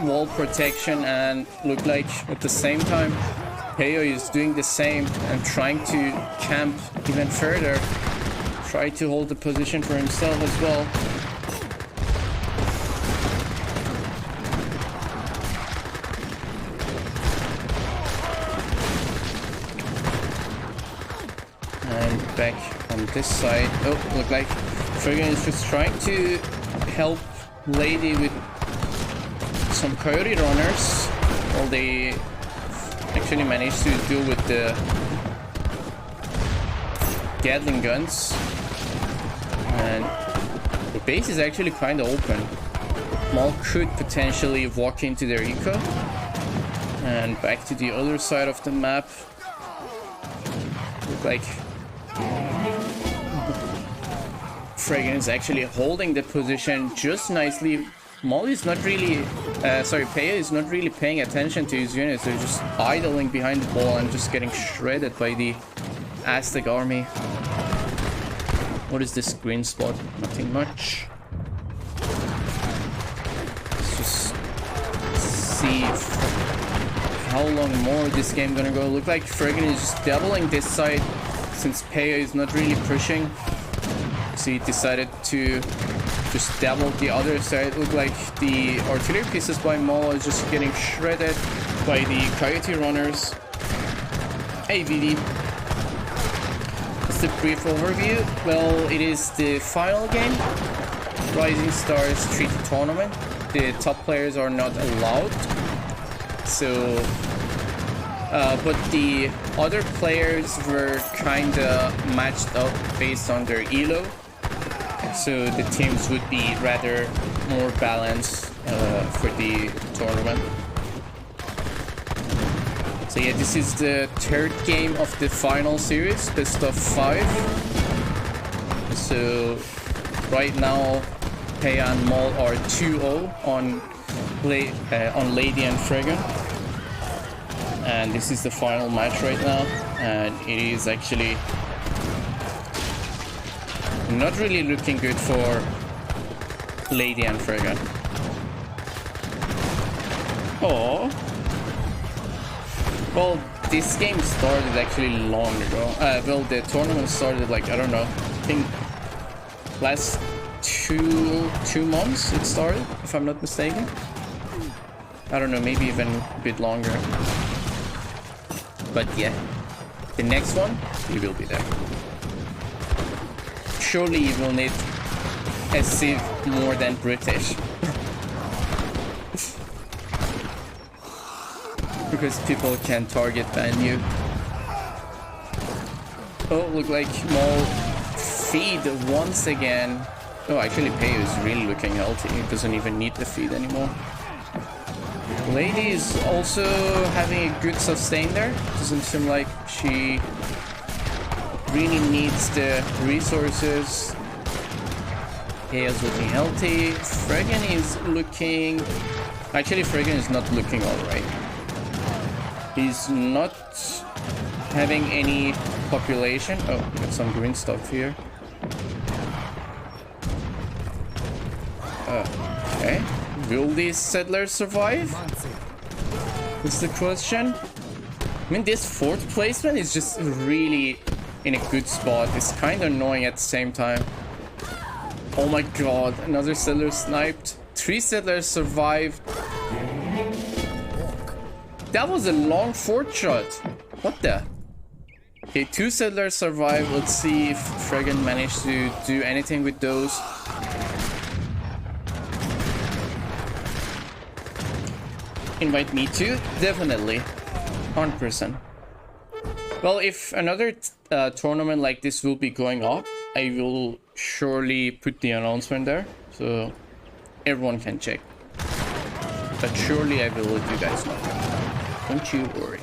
wall protection, and looked like at the same time Peyhah is doing the same and trying to camp even further. Try to hold the position for himself as well. And back on this side. Oh, look like Fregon is just trying to help Lady with some coyote runners while they actually managed to deal with the Gatling guns. And the base is actually kind of open. Maul could potentially walk into their eco. And back to the other side of the map. Look like Fregon is actually holding the position just nicely. Maul is not really, Peyhah is not really paying attention to his units. They're just idling behind the wall and just getting shredded by the Aztec army. What is this green spot? Nothing much. Let's just see how long more this game gonna go. Look like Fregon is just doubling this side since Peyhah is not really pushing. So he decided to just double the other side. Looked like the artillery pieces by Maul is just getting shredded by the Coyote runners. Hey VD. Just a brief overview. Well, it is the final game. Rising Stars Treaty Tournament. The top players are not allowed. So, but the other players were kinda matched up based on their elo. So the teams would be rather more balanced for the tournament. So yeah, this is the third game of the final series, best of 5. So right now, Peyhah and Maul are 2-0 on Lady and Fregon. And this is the final match right now. And it is actually not really looking good for Lady and Fregon. Oh. Well, this game started actually long ago. Well, the tournament started like, I don't know, I think last two months it started, if I'm not mistaken. I don't know, maybe even a bit longer. But yeah, the next one, he will be there. Surely you will need a civ more than British. Because people can target ban you. Oh, look like Maul feed once again. Oh, actually Peyhah is really looking healthy. He doesn't even need the feed anymore. Lady is also having a good sustain there. Doesn't seem like she really needs the resources. Peyhah's looking healthy. Fregon is looking... Actually, Fregon is not looking alright. He's not having any population. Oh, got some green stuff here. Okay. Will these settlers survive? That's the question. I mean, this fourth placement is just really in a good spot. It's kind of annoying at the same time. Oh my god, another settler sniped. 3 settlers survived. That was a long fort shot. What the? Okay, 2 settlers survived. Let's see if Fregon managed to do anything with those. Invite me too? Definitely. 100%. Well, if another tournament like this will be going up, I will surely put the announcement there, so everyone can check. But surely I will let you guys know. Don't you worry.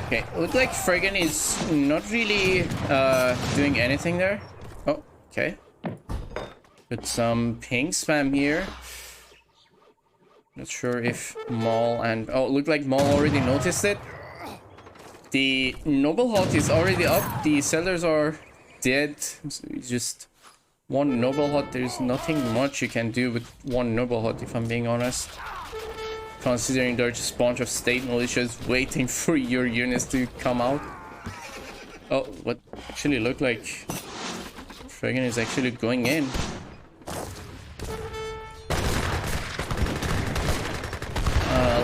Okay, looks like Fregon is not really doing anything there. Oh, okay. Got some ping spam here. Not sure if Maul and... Oh, looked like Maul already noticed it. The Noble Hut is already up. The sellers are dead. So just one Noble Hut. There's nothing much you can do with one Noble Hut, if I'm being honest. Considering there's just a bunch of state militias waiting for your units to come out. Oh, what actually looked like Fregon is actually going in.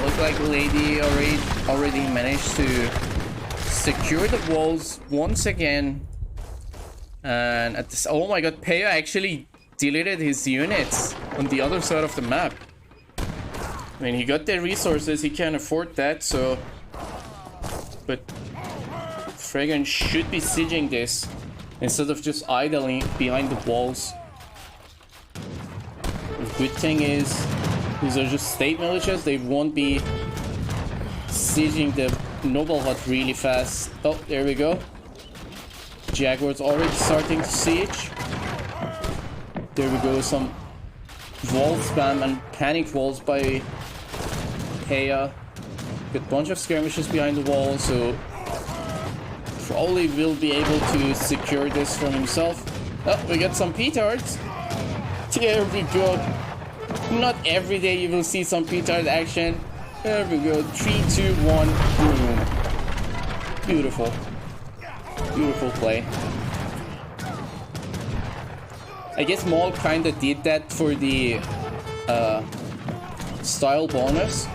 Look like Lady already managed to secure the walls once again. And at this, oh my god, Peyhah actually deleted his units on the other side of the map. I mean, he got the resources, he can afford that, so... But Fregon should be sieging this instead of just idling behind the walls. The good thing is, these are just state militias, they won't be sieging the Noble Hut really fast. Oh, there we go. Jaguar's already starting to siege. There we go, some wall spam and panic walls by Peyhah. Got a bunch of skirmishes behind the wall, so probably will be able to secure this for himself. Oh, we got some petards. There we go. Not every day you will see some petard action. There we go. 3, 2, 1. Boom. Beautiful. Beautiful play. I guess Maul kinda did that for the style bonus.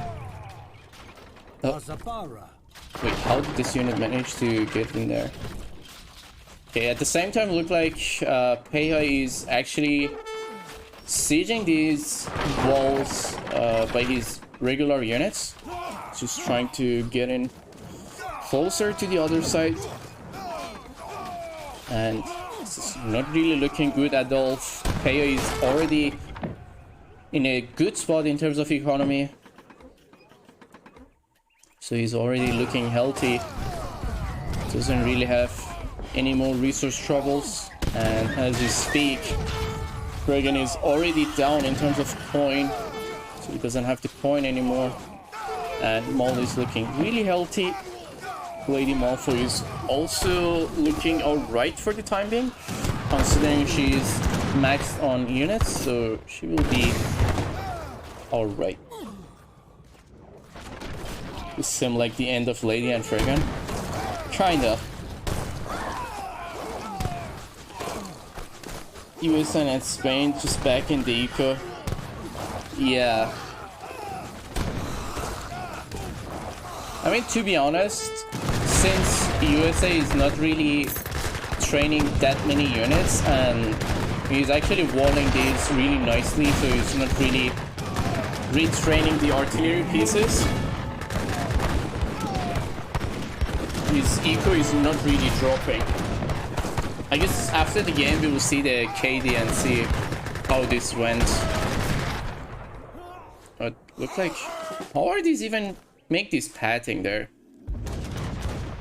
Oh. Wait, how did this unit manage to get in there? Okay, at the same time, look like Peyhah is actually sieging these walls by his regular units. Just trying to get in closer to the other side. And this is not really looking good at all. Peyhah is already in a good spot in terms of economy. So he's already looking healthy. Doesn't really have any more resource troubles. And as we speak, Fregon is already down in terms of coin. So he doesn't have the coin anymore. And Maul is looking really healthy. Lady Malfoy is also looking alright for the time being, considering she's maxed on units, so she will be alright. This seems like the end of Lady and Fregon. Kinda. USA and Spain just back in the eco. Yeah. I mean, to be honest, since USA is not really training that many units and he's actually walling these really nicely, so he's not really retraining the artillery pieces. His eco is not really dropping. I guess after the game we will see the KD and see how this went. But look like, how are these even make this pathing there?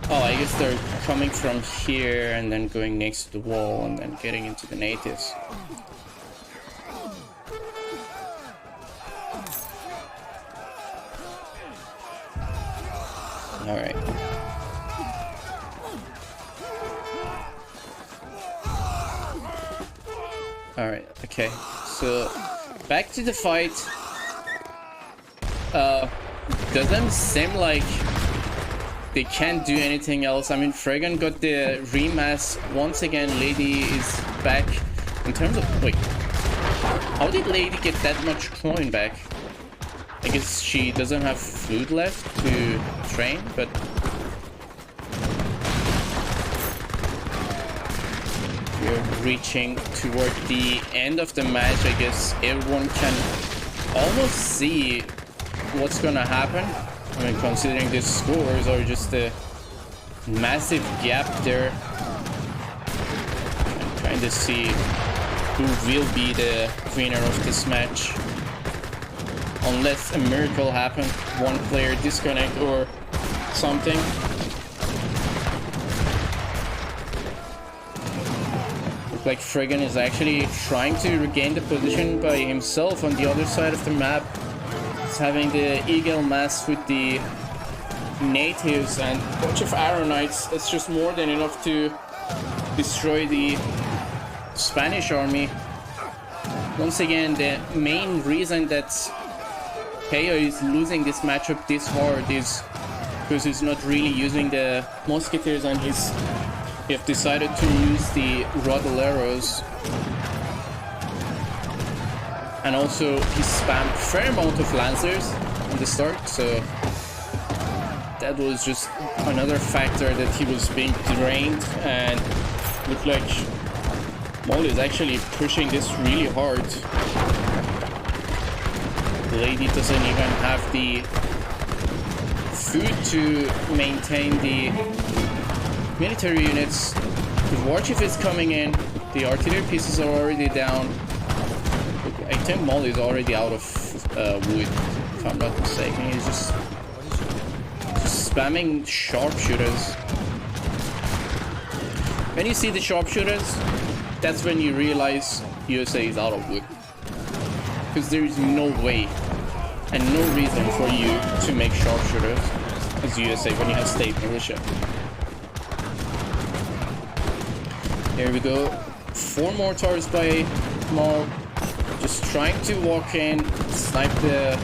Oh, I guess they're coming from here and then going next to the wall and then getting into the natives. Alright. Alright, okay. So, back to the fight. Doesn't seem like they can't do anything else. I mean, Fregon got the remass once again. Lady is back. In terms of, wait, how did Lady get that much coin back? I guess she doesn't have food left to train, but we're reaching toward the end of the match. I guess everyone can almost see what's gonna happen. I mean, considering the scores are just a massive gap there. I'm trying to see who will be the winner of this match. Unless a miracle happens, one player disconnect or something. Looks like Fregon is actually trying to regain the position by himself on the other side of the map. Having the eagle mass with the natives and a bunch of arrow knights. That's just more than enough to destroy the Spanish army. Once again, the main reason that Peyhah is losing this matchup this hard is because he's not really using the musketeers and he have decided to use the Rodelleros. And also, he spammed a fair amount of Lancers in the start, so that was just another factor that he was being drained, and looked like Maul is actually pushing this really hard. The Lady doesn't even have the food to maintain the military units. The war chief is coming in, the artillery pieces are already down. I think Maul is already out of wood, if I'm not mistaken. He's just spamming sharpshooters. When you see the sharpshooters, that's when you realize USA is out of wood. Because there is no way and no reason for you to make sharpshooters as USA when you have state militia. Here we go. 4 mortars by Maul. Just trying to walk in, snipe the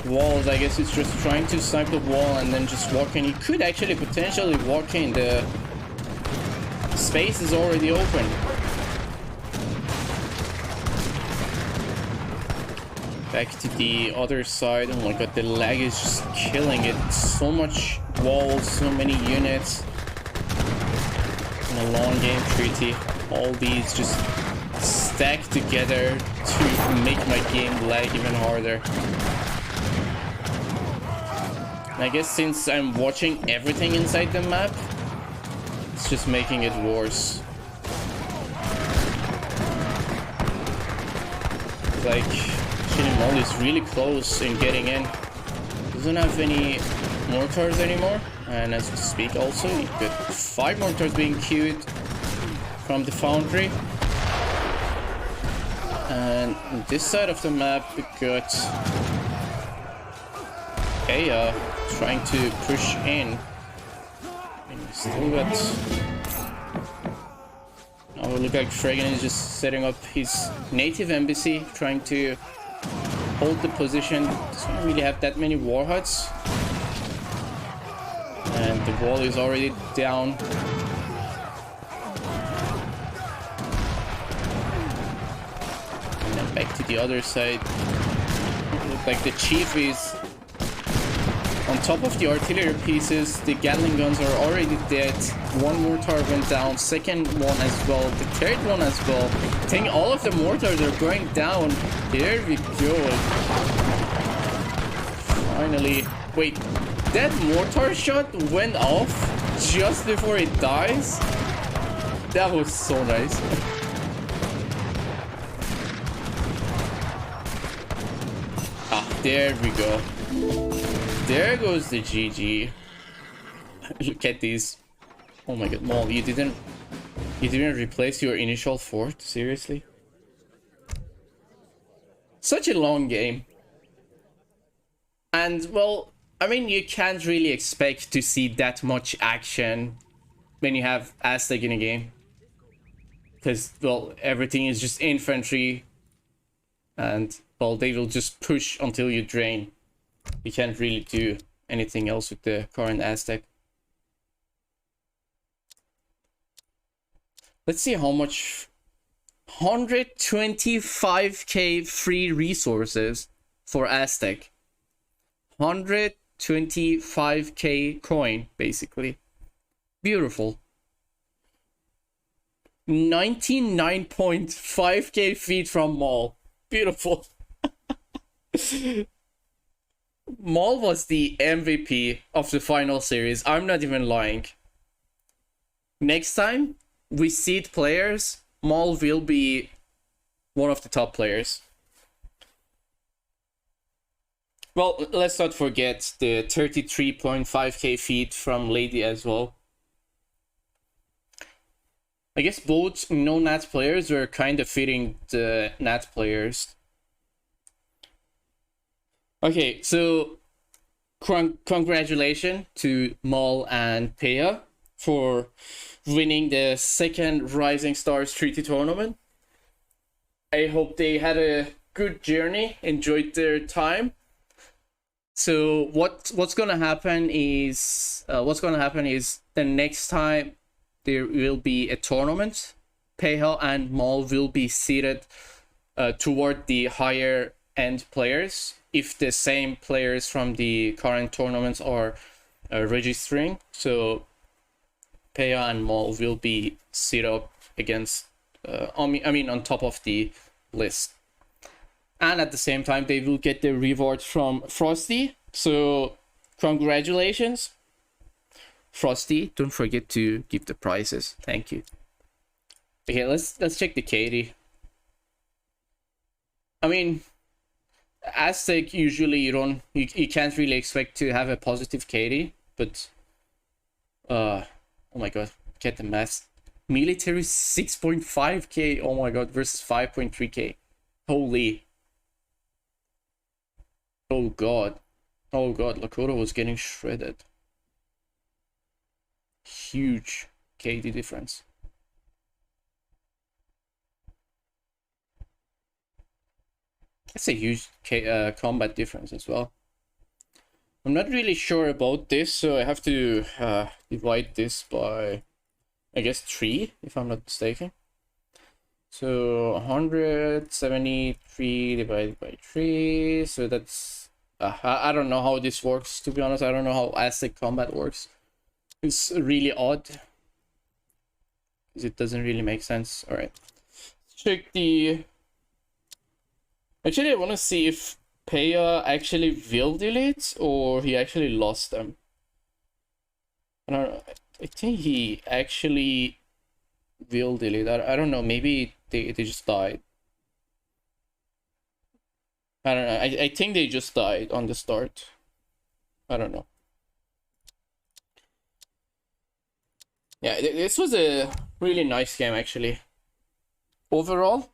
walls. I guess it's just trying to snipe the wall and then just walk in. He could actually potentially walk in. The space is already open. Back to the other side. Oh my god, the lag is just killing it. So much walls, so many units. In a long game treaty. All these just stack together to make my game lag even harder. And I guess since I'm watching everything inside the map, it's just making it worse. Like, Shinimol is really close in getting in. Doesn't have any mortars anymore. And as we speak also, you got 5 mortars being queued from the foundry. And on this side of the map, we got Peyhah trying to push in. And we still got... Now it looks like Fregon is just setting up his native embassy, trying to hold the position. Doesn't really have that many war huts. And the wall is already down. And then back to the other side. It looks like the chief is on top of the artillery pieces. The Gatling guns are already dead. 1 mortar went down, second one as well, the third one as well. I think all of the mortars are going down. Here we go. Finally. Wait, that mortar shot went off just before it dies? That was so nice. Ah, there we go. There goes the GG. Look at these. Oh my god, Maul, you didn't replace your initial fort? Seriously? Such a long game. And well, I mean, you can't really expect to see that much action when you have Aztec in a game. Because, well, everything is just infantry. And, well, they will just push until you drain. You can't really do anything else with the current Aztec. Let's see how much... 125k free resources for Aztec. 125k coin, basically. Beautiful. 99.5k feet from Maul. Beautiful. Maul was the MVP of the final series. I'm not even lying. Next time we seed players, Maul will be one of the top players. Well, let's not forget the 33.5k feet from Lady as well. I guess both no-nat players were kind of fitting the nat players. Okay, so congratulations to Maul and Peyhah for winning the second Rising Stars Treaty Tournament. I hope they had a good journey, enjoyed their time. So what's gonna happen is the next time there will be a tournament, Peyhah and Maul will be seated toward the higher end players if the same players from the current tournaments are registering. So Peyhah and Maul will be set up against on top of the list. And at the same time, they will get the reward from Frosty. So, congratulations. Frosty, don't forget to give the prizes. Thank you. Okay, let's check the KD. I mean, Aztec usually you can't really expect to have a positive KD, but oh my god, get the math. Military 6.5k. Oh my god, versus 5.3k. Holy. Oh god. Oh god, Lakota was getting shredded. Huge KD difference. That's a huge combat difference as well. I'm not really sure about this, so I have to divide this by, I guess, 3, if I'm not mistaken. So 173 divided by 3, so that's... I don't know how this works, to be honest. I don't know how Aztec combat works. It's really odd, because it doesn't really make sense. Alright. Check the... Actually, I want to see if Peyhah actually will delete, or he actually lost them. I don't know. I think he actually will delete. I don't know. Maybe they just died. I don't know. I think they just died on the start. I don't know. Yeah, this was a really nice game, actually. Overall,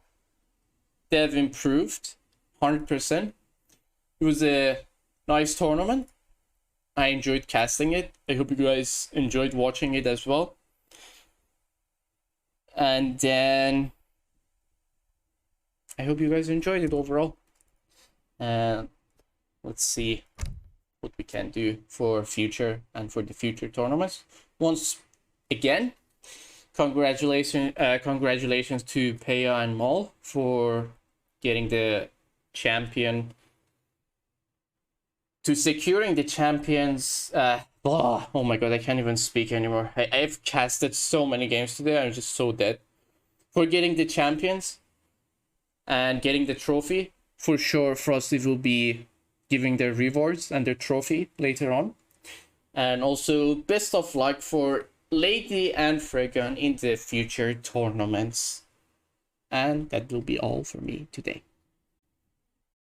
they have improved 100%. It was a nice tournament. I enjoyed casting it. I hope you guys enjoyed watching it as well. And then I hope you guys enjoyed it overall. And let's see what we can do for future and for the future tournaments. Once again, congratulations to Peyhah and Maul for getting the champion, to securing the champions. Oh my god, I can't even speak anymore. I've casted so many games today, I'm just so dead. For getting the champions and getting the trophy. For sure, Frosty will be giving their rewards and their trophy later on. And also, best of luck for Lady and Fregon in the future tournaments. And that will be all for me today.